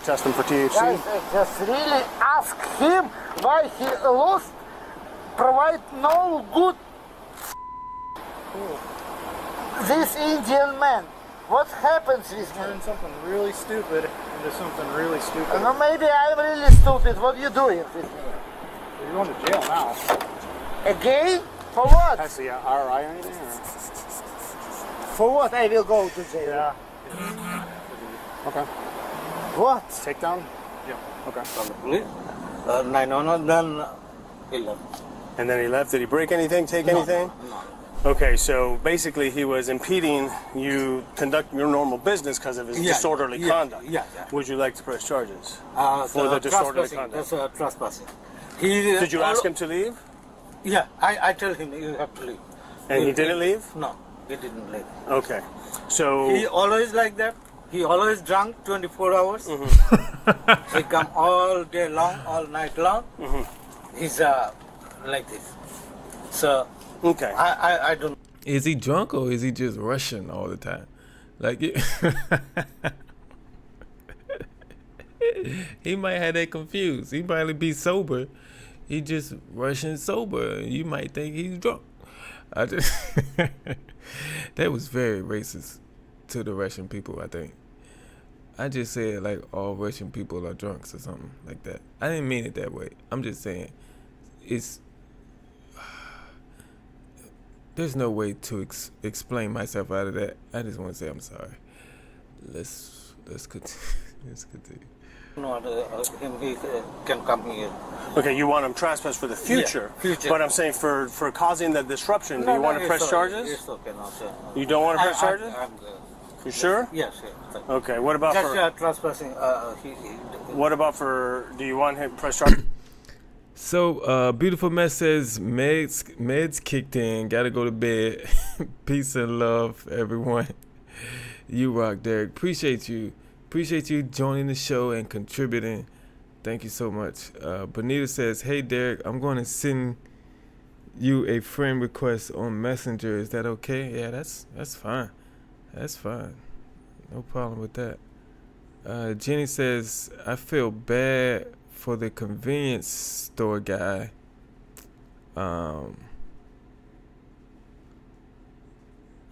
Test him for THC. Guys, I just really ask him why he lost, provide no good. This Indian man, what happens with me? Turn something really stupid into something really stupid. No, maybe I'm really stupid. What are you doing with me? You're going to jail now. Again? For what? That's the RI or anything? Or? For what I will go to jail? Yeah. Okay. What? Takedown? Yeah. Okay. From the police? 911, then he left. And then he left. Did he break anything, take anything? No. Okay, so basically he was impeding you conduct your normal business because of his disorderly conduct. Yeah. Would you like to press charges For the disorderly conduct? That's trespassing. Did you ask him to leave? Yeah, I tell him you have to leave. And he didn't leave? No, he didn't leave. Okay, so... He always like that. He always drunk 24 hours. He come all day long, all night long. He's like this. So... Okay. I don't... Is he drunk or is he just rushing all the time? Like, he might have that confused. He probably be sober. He just rushing sober. You might think he's drunk. That was very racist to the Russian people, I think. I just said like all Russian people are drunks or something like that. I didn't mean it that way. I'm just saying there's no way to explain myself out of that. I just want to say I'm sorry. Let's continue. Let's continue. No, he can come here. Okay, you want him trespass for the future. Yeah, future. But I'm saying for causing the disruption, do you want to press charges? It's okay, no, sir. You don't want to press charges? You sure? Yes, yes. Okay, what about just trespassing? What about for? Do you want him to press charges? So, Beautiful Mess says, meds kicked in, gotta go to bed. Peace and love, everyone. You rock, Derrick. Appreciate you joining the show and contributing. Thank you so much. Bonita says, hey, Derrick, I'm going to send you a friend request on Messenger. Is that okay? Yeah, that's fine. That's fine. No problem with that. Jenny says, I feel bad for the convenience store guy. I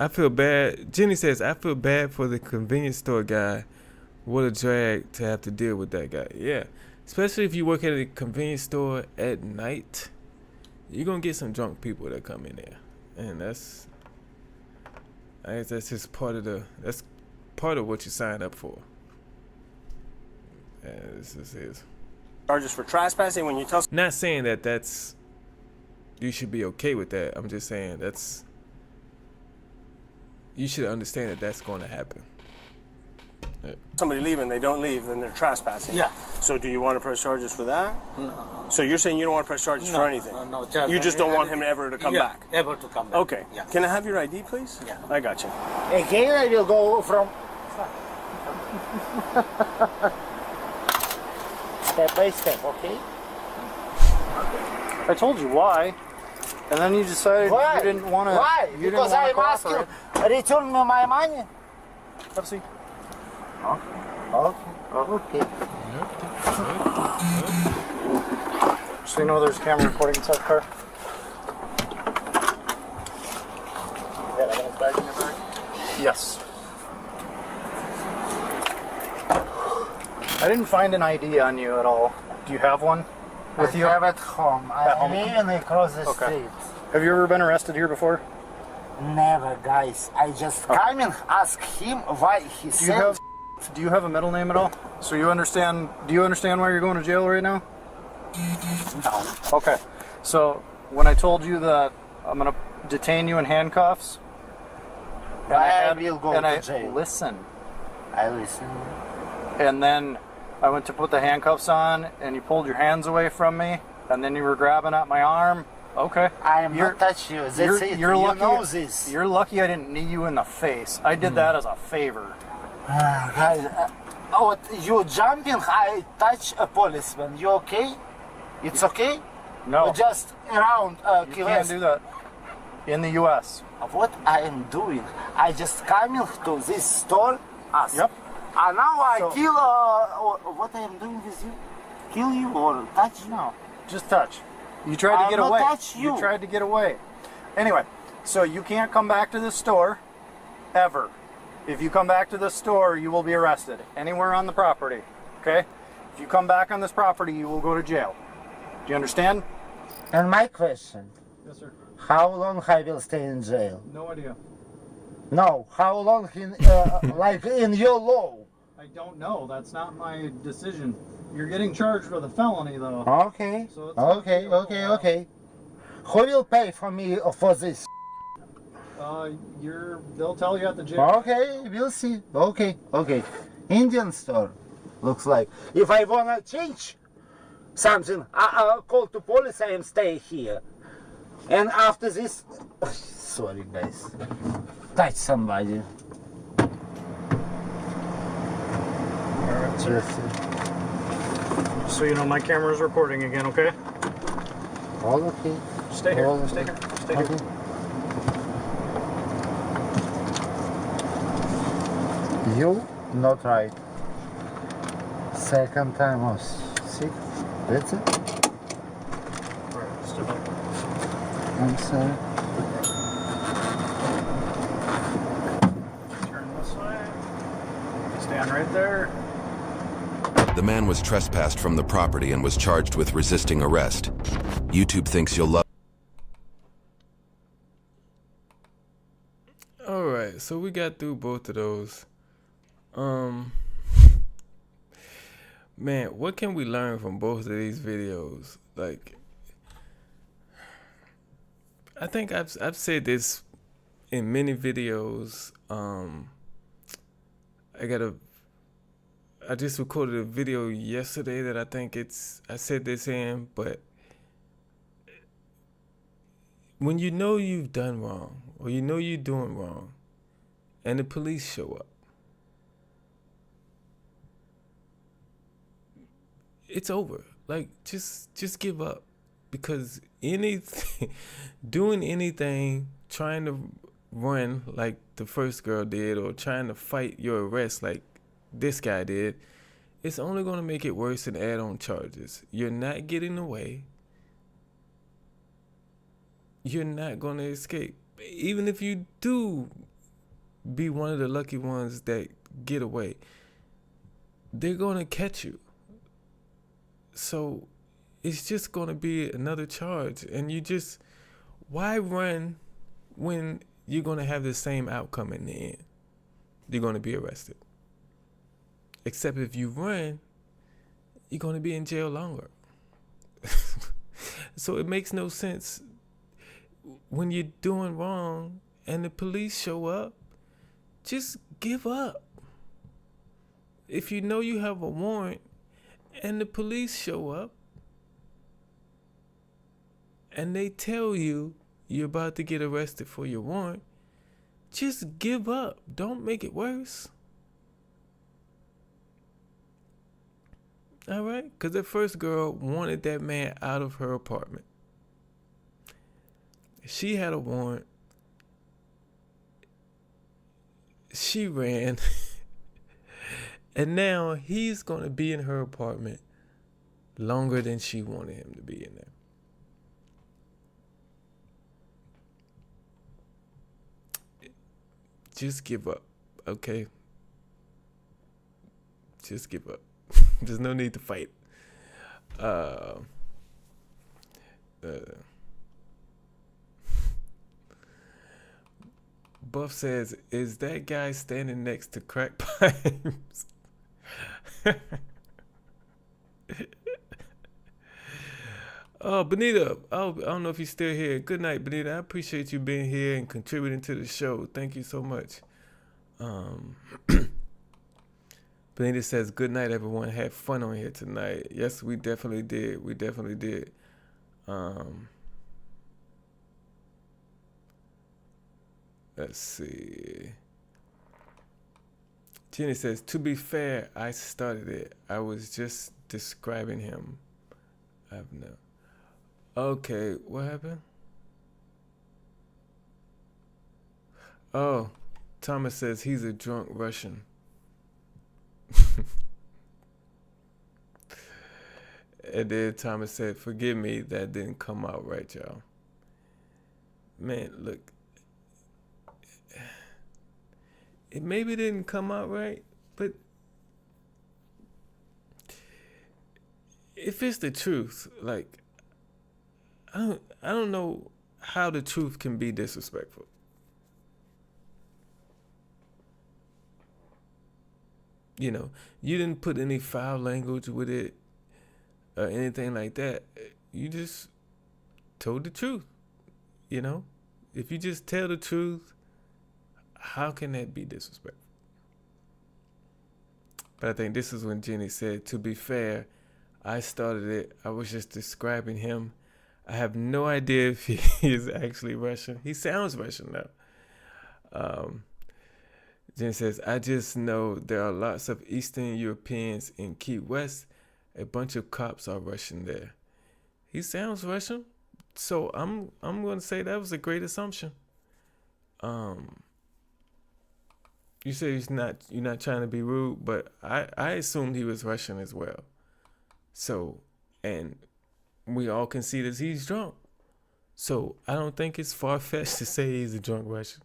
feel bad. Jenny says, I feel bad for the convenience store guy. What a drag to have to deal with that guy. Yeah. Especially if you work at a convenience store at night. You're going to get some drunk people that come in there. And that's just part of what you signed up for. Yeah, this is. Charges for trespassing when you tell... Not saying that you should be okay with that. I'm just saying you should understand that that's going to happen. Yeah. Somebody leaving, they don't leave, then they're trespassing. Yeah. So do you want to press charges for that? No. So you're saying you don't want to press charges for anything? No. You just don't want him ever to come back? Ever to come back. Okay. Yeah. Can I have your ID, please? Yeah. I got you. Again, I will go from... step by step, okay? I told you why, and then you decided you didn't want to. Why? Because I'm asking, return me my money. Let's see. Okay. So you know there's a camera recording inside the car? Yes. I didn't find an ID on you at all. Do you have one with you? I have at home. I live across the street. Have you ever been arrested here before? Never, guys. I just come and ask him why he said. Do you have a middle name at all? So you understand? Do you understand why you're going to jail right now? No. Okay. So when I told you that I'm going to detain you in handcuffs, I will go to jail. Listen. I listen. And then I went to put the handcuffs on, and you pulled your hands away from me, and then you were grabbing at my arm. Okay. I am not touch you. That's it. You're lucky, know this. You're lucky I didn't knee you in the face. I did that as a favor. Guys, you jumping, I touch a policeman. You okay? It's okay? No. Or just around you can't do that. In the U.S. What I am doing, I just coming to this store. Yep. And now I kill, what I am doing with you? Kill you or touch you? No, just touch. You tried to get away. Touch you. You tried to get away. Anyway, so you can't come back to this store ever. If you come back to this store, you will be arrested anywhere on the property. Okay? If you come back on this property, you will go to jail. Do you understand? And my question. Yes, sir. How long I will stay in jail? No idea. No. How long in, like in your law? I don't know. That's not my decision. You're getting charged with a felony, though. Okay. So Okay. Who will pay for me for this? They'll tell you at the jail. Okay, we'll see. Okay. Indian store, looks like. If I wanna change something, I'll call to police. I am staying here. And after this, sorry guys, touch somebody. Alright, sir. So you know my camera is recording again, okay? All okay. Stay here. All Stay okay. here. Stay here. You not right. Second time or six. That's it. Alright, step up. I'm sorry. Turn this way. Stand right there. The man was trespassed from the property and was charged with resisting arrest. YouTube thinks you'll love. Alright, so we got through both of those. Man, what can we learn from both of these videos? Like, I think I've said this in many videos. I just recorded a video yesterday that I said this in, but when you know you've done wrong, or you know you're doing wrong, and the police show up, it's over. Like, just give up, because doing anything, trying to run like the first girl did, or trying to fight your arrest like this guy did, it's only going to make it worse and add on charges. You're not getting away. You're not going to escape. Even if you do be one of the lucky ones that get away, they're going to catch you. So it's just going to be another charge. And why run when you're going to have the same outcome in the end? You're going to be arrested. Except if you run, you're going to be in jail longer. So it makes no sense when you're doing wrong and the police show up. Just give up. If you know you have a warrant and the police show up and they tell you you're about to get arrested for your warrant, just give up. Don't make it worse. All right? Because the first girl wanted that man out of her apartment. She had a warrant. She ran. And now he's going to be in her apartment longer than she wanted him to be in there. Just give up, okay? Just give up. There's no need to fight. Buff says, is that guy standing next to crack pipes? Oh, Benita. Oh, I don't know if you're still here. Good night, Benita. I appreciate you being here and contributing to the show. Thank you so much. Benita says, good night, everyone. Had fun on here tonight. Yes, we definitely did. We definitely did. Let's see. Jenny says, to be fair, I started it. I was just describing him. I've no. Okay, what happened? Oh, Thomas says he's a drunk Russian. And then Thomas said, forgive me, that didn't come out right, y'all. Man, look. It maybe didn't come out right, but if it's the truth, like, I don't know how the truth can be disrespectful. You know, you didn't put any foul language with it or anything like that. You just told the truth. You know, if you just tell the truth, how can that be disrespectful? But I think this is when Jenny said, to be fair, I started it. I was just describing him. I have no idea if he is actually Russian. He sounds Russian though. Jenny says, I just know there are lots of Eastern Europeans in Key West. A bunch of cops are Russian there. He sounds Russian. So I'm going to say that was a great assumption. You say you're not trying to be rude, but I assumed he was Russian as well. So, and we all can see that he's drunk. So I don't think it's far-fetched to say he's a drunk Russian.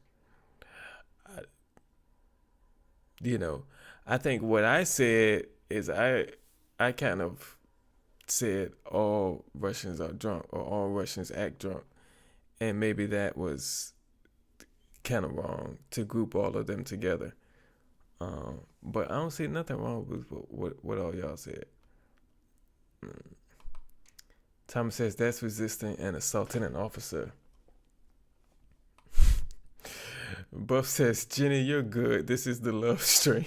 I think what I said is I kind of said all Russians are drunk or all Russians act drunk. And maybe that was kind of wrong to group all of them together. But I don't see nothing wrong with what all y'all said. Thomas says that's resisting and assaulting an officer. Buff says, Jenny, you're good. This is the love stream.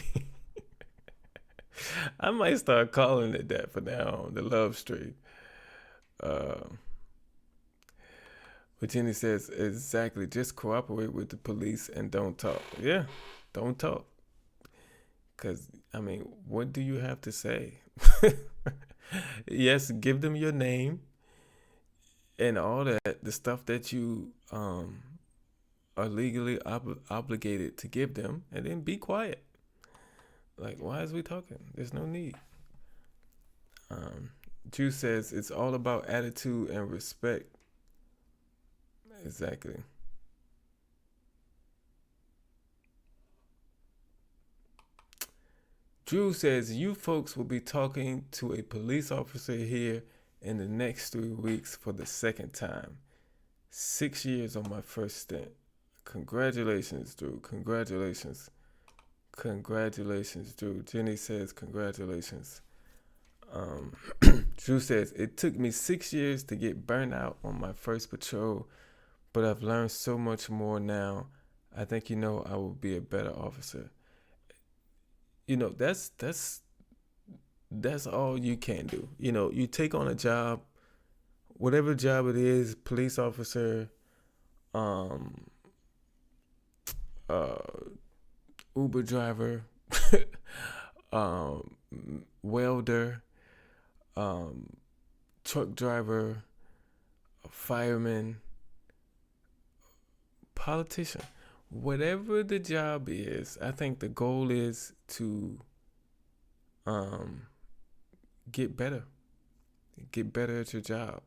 I might start calling it that from now on, the love stream. But Jenny says, exactly, just cooperate with the police and don't talk. Yeah, don't talk. Because, I mean, what do you have to say? Yes, give them your name and all that, the stuff that you are legally obligated to give them, and then be quiet. Like, why is we talking? There's no need. Drew says, it's all about attitude and respect. Exactly. Drew says, you folks will be talking to a police officer here in the next 3 weeks for the second time. 6 years on my first stint. Congratulations, Drew. Congratulations. Congratulations, Drew. Jenny says, congratulations. Drew says, it took me 6 years to get burnt out on my first patrol, but I've learned so much more now. I think, I will be a better officer. That's all you can do. You take on a job, whatever job it is, police officer, Uber driver, welder, truck driver, fireman, politician. Whatever the job is, I think the goal is to get better. get better at your job.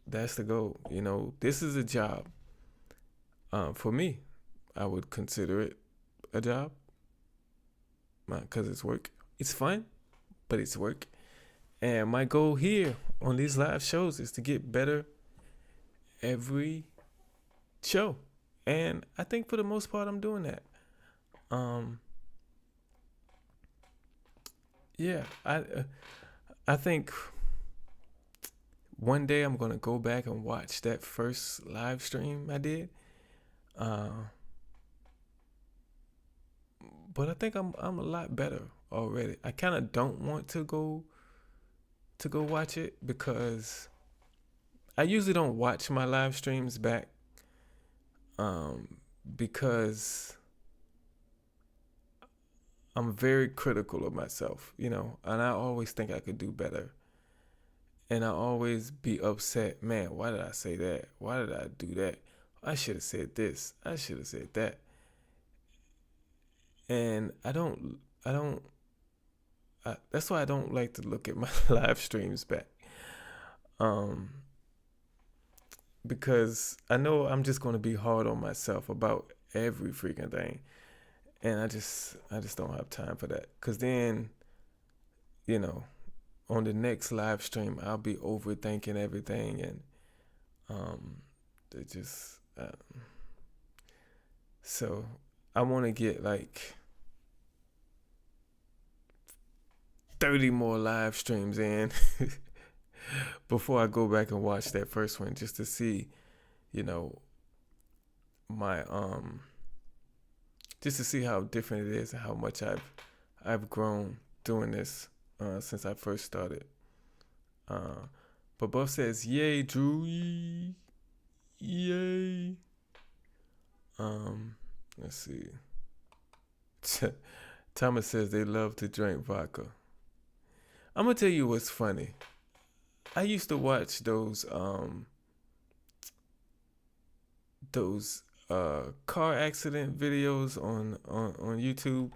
That's the goal. This is a job. For me, I would consider it a job because it's work. It's fun, but it's work. And my goal here on these live shows is to get better every show. And I think for the most part, I'm doing that. Yeah, I think one day I'm gonna go back and watch that first live stream I did. But I think I'm a lot better already. I kind of don't want to go watch it because I usually don't watch my live streams back because I'm very critical of myself, and I always think I could do better. And I always be upset, man, why did I say that? Why did I do that? I should have said this. I should have said that. And that's why I don't like to look at my live streams back. Because I know I'm just going to be hard on myself about every freaking thing. And I just don't have time for that. Because then, on the next live stream, I'll be overthinking everything. And so I want to get like 30 more live streams in before I go back and watch that first one, just to see, my just to see how different it is and how much I've grown doing this since I first started. But Buff says, "Yay, Drew! Yay!" Let's see. Thomas says they love to drink vodka. I'm gonna tell you what's funny. I used to watch those car accident videos on YouTube,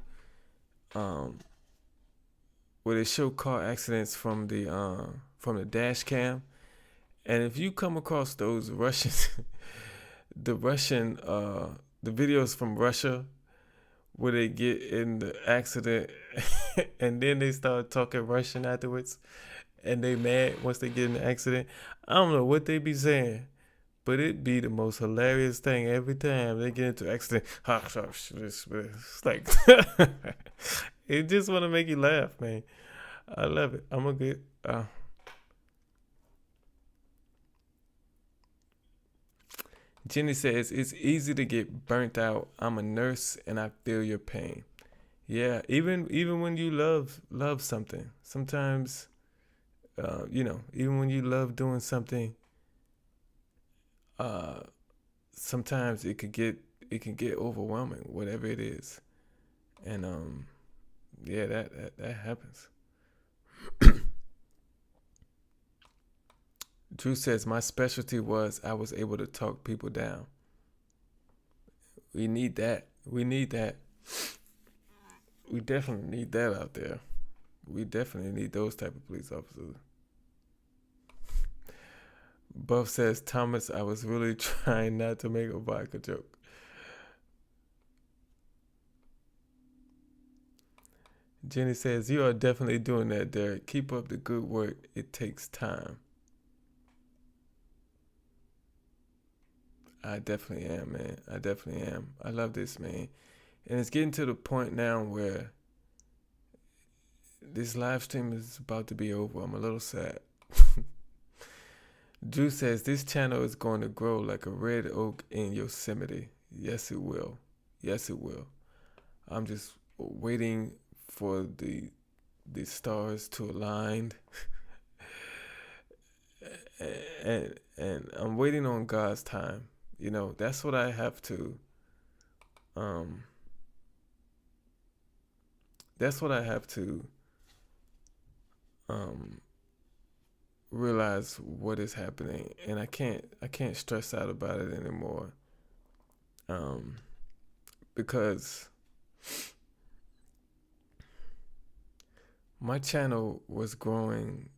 where they show car accidents from the dash cam. And if you come across those the videos from Russia where they get in the accident and then they start talking Russian afterwards and they mad once they get in the accident, I don't know what they be saying, but it be the most hilarious thing every time they get into accident. It's like it just want to make you laugh, man. I love it. I'm gonna get Jenny says, it's easy to get burnt out. I'm a nurse and I feel your pain. Yeah, even when you love something, sometimes, even when you love doing something, sometimes it can get overwhelming, whatever it is. And yeah, that happens. Drew says, my specialty was I was able to talk people down. We need that. We definitely need that out there. We definitely need those type of police officers. Buff says, Thomas, I was really trying not to make a vodka joke. Jenny says, you are definitely doing that, Derrick. Keep up the good work. It takes time. I definitely am, man. I definitely am. I love this, man. And it's getting to the point now where this live stream is about to be over. I'm a little sad. Drew says, this channel is going to grow like a red oak in Yosemite. Yes, it will. Yes, it will. I'm just waiting for the stars to align. and I'm waiting on God's time. That's what I have to realize what is happening, and I can't stress out about it anymore. Because my channel was growing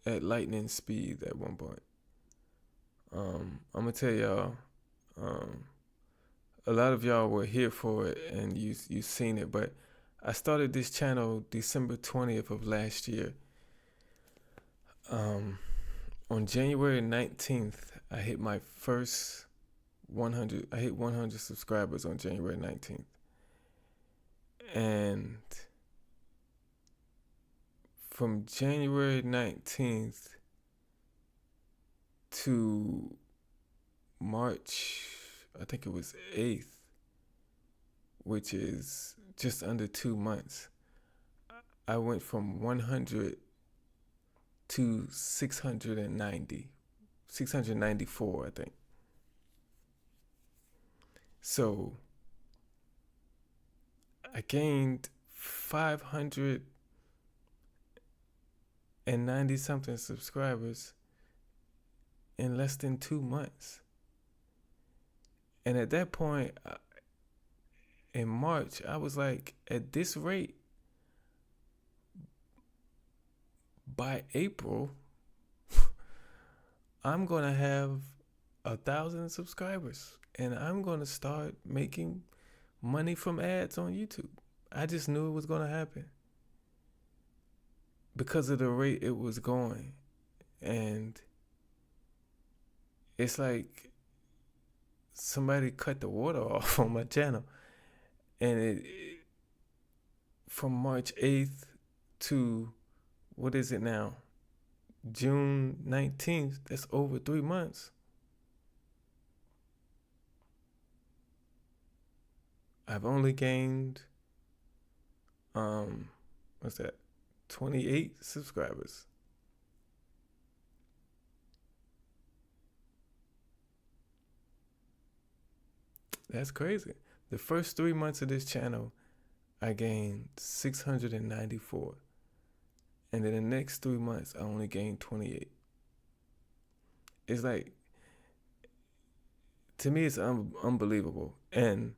at lightning speed at one point. I'm gonna tell y'all, a lot of y'all were here for it and you seen it, but I started this channel December 20th of last year. On January 19th, I hit my first 100. I hit 100 subscribers on January 19th. And from January 19th to March, I think it was 8th, which is just under 2 months, I went from 100 to 694, I think. So I gained 590 something subscribers in less than 2 months. And at that point, in March, I was like, at this rate, by April, I'm gonna have 1,000 subscribers and I'm gonna start making money from ads on YouTube. I just knew it was gonna happen because of the rate it was going. And it's like somebody cut the water off on my channel. And it from March 8th to, what is it now? June 19th, that's over 3 months. I've only gained, what's that? 28 subscribers. That's crazy. The first 3 months of this channel, I gained 694. And then the next 3 months, I only gained 28. It's like, to me, it's unbelievable. And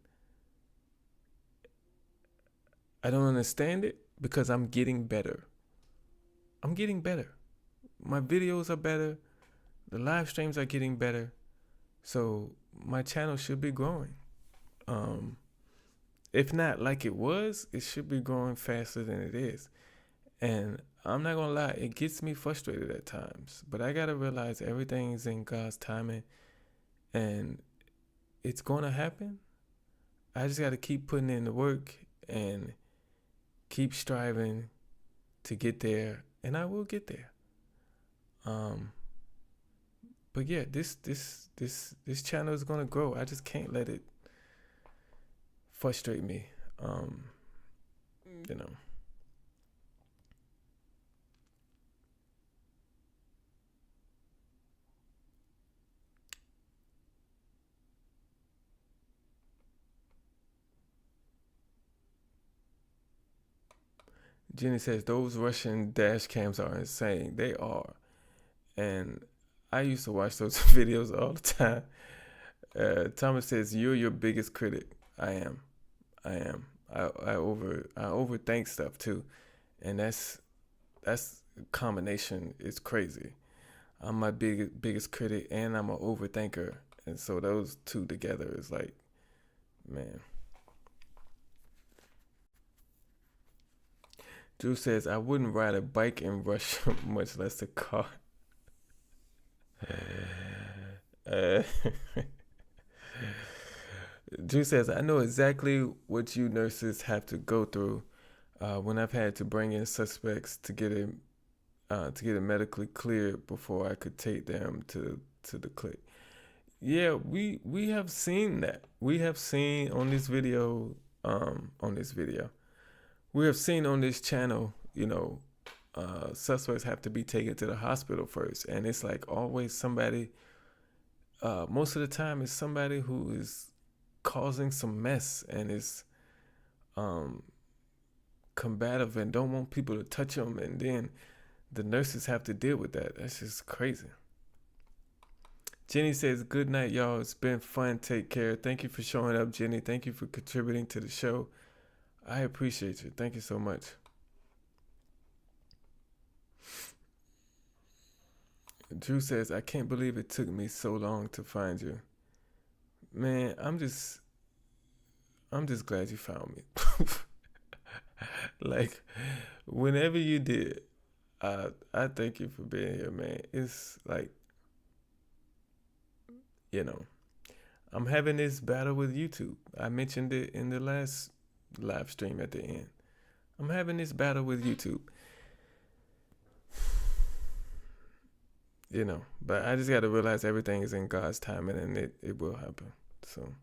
I don't understand it because I'm getting better. I'm getting better. My videos are better. The live streams are getting better. So my channel should be growing. If not like it was, it should be growing faster than it is. And I'm not gonna lie, it gets me frustrated at times. But I gotta realize everything's in God's timing and it's gonna happen. I just gotta keep putting in the work and keep striving to get there, and I will get there. But yeah, this channel is gonna grow. I just can't let it frustrate me. You know. Jenny says, those Russian dash cams are insane. They are. And I used to watch those videos all the time. Thomas says, you're your biggest critic. I am. I overthink stuff too. And that's combination is crazy. I'm my biggest critic and I'm an overthinker. And so those two together is like, man. Drew says, I wouldn't ride a bike in Russia, much less a car. Drew says, I know exactly what you nurses have to go through when I've had to bring in suspects to get it medically cleared before I could take them to the clinic. Yeah, we have seen that. We have seen on this video, we have seen on this channel, suspects have to be taken to the hospital first. And it's like always somebody, most of the time it's somebody who is causing some mess and is combative and don't want people to touch them. And then the nurses have to deal with that. That's just crazy. Jenny says, good night, y'all. It's been fun. Take care. Thank you for showing up, Jenny. Thank you for contributing to the show. I appreciate you. Thank you so much. Drew says, I can't believe it took me so long to find you. Man, I'm just glad you found me. Like, whenever you did, I thank you for being here, man. It's like, you know, I'm having this battle with YouTube. I mentioned it in the last live stream at the end. I'm having this battle with YouTube. You know, but I just got to realize everything is in God's timing, and it will happen. So.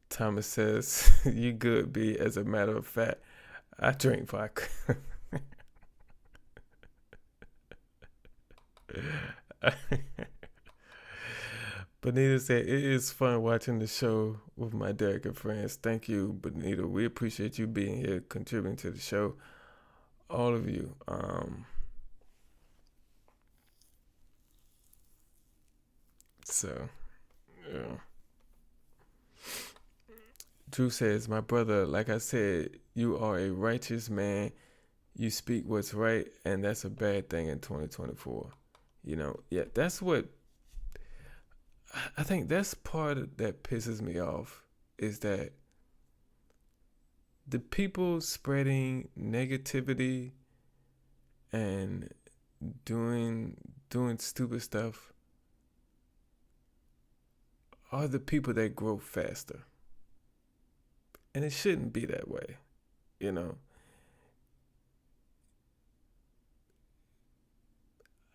Thomas says, you good, B. As a matter of fact, I drink vodka. Bonita said, it is fun watching the show with my Derrick and friends. Thank you, Bonita. We appreciate you being here, contributing to the show. All of you. So, yeah. Drew says, my brother, like I said, you are a righteous man. You speak what's right, and that's a bad thing in 2024. You know, yeah, that's what I think that's part that pisses me off, is that the people spreading negativity and doing stupid stuff are the people that grow faster. And it shouldn't be that way, you know.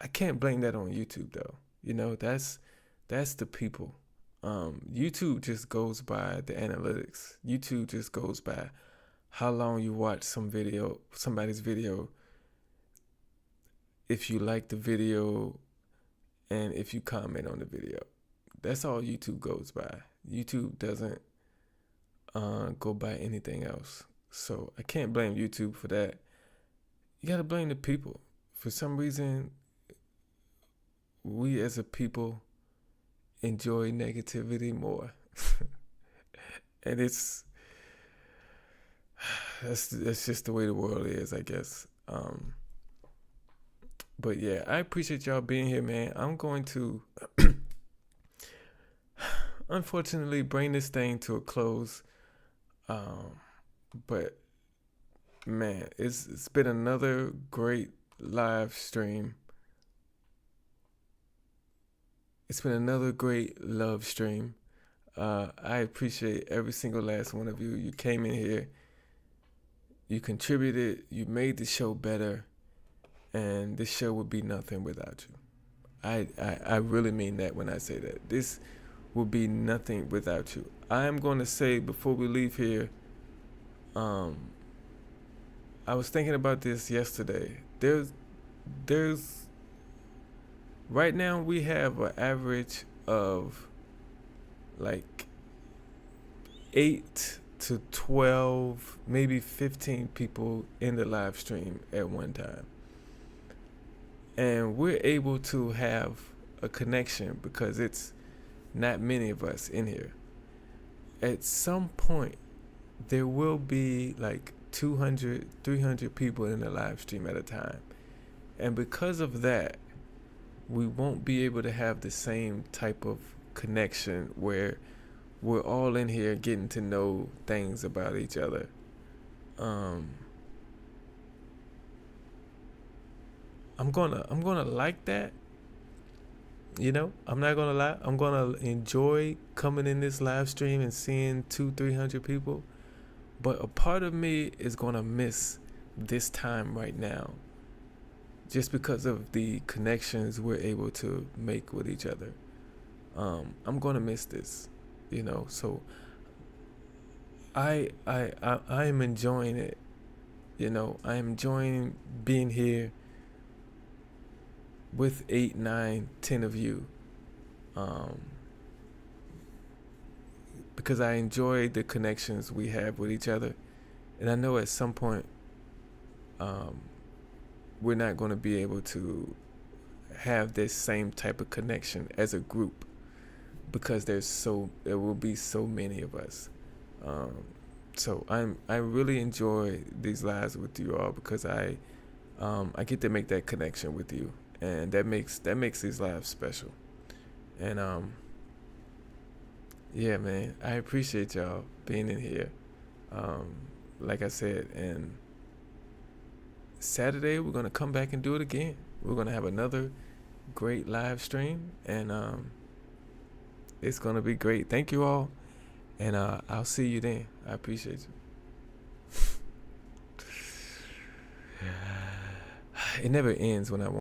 I can't blame that on YouTube though. You know, that's the people. YouTube just goes by the analytics. YouTube just goes by how long you watch somebody's video, if you like the video, and if you comment on the video. That's all YouTube goes by. YouTube doesn't go by anything else. So I can't blame YouTube for that. You gotta blame the people. For some reason, we as a people enjoy negativity more. And that's just the way the world is, I guess. But yeah, I appreciate y'all being here, man. I'm going to unfortunately bring this thing to a close. But man, it's been another great live stream. It's been another great love stream. I appreciate every single last one of you. You came in here, you contributed, you made the show better, and this show would be nothing without you. I really mean that when I say that. This would be nothing without you. I am going to say before we leave here, I was thinking about this yesterday. There's right now we have an average of like 8 to 12, maybe 15 people in the live stream at one time. And we're able to have a connection because it's not many of us in here. At some point, there will be like 200, 300 people in the live stream at a time. And because of that, we won't be able to have the same type of connection where we're all in here getting to know things about each other. I'm gonna like that. You know, I'm not gonna lie. I'm gonna enjoy coming in this live stream and seeing 200-300 people. But a part of me is gonna miss this time right now, just because of the connections we're able to make with each other. I'm gonna miss this, you know. So I am enjoying it. You know, I am enjoying being here with 8, 9, 10 of you, because I enjoy the connections we have with each other, and I know at some point we're not going to be able to have this same type of connection as a group, because there will be so many of us. So I really enjoy these lives with you all because I get to make that connection with you, and that makes these lives special. And yeah, man, I appreciate y'all being in here. Like I said, and Saturday we're gonna come back and do it again. We're gonna have another great live stream, and it's gonna be great. Thank you all, and I'll see you then. I appreciate you. It never ends when I want.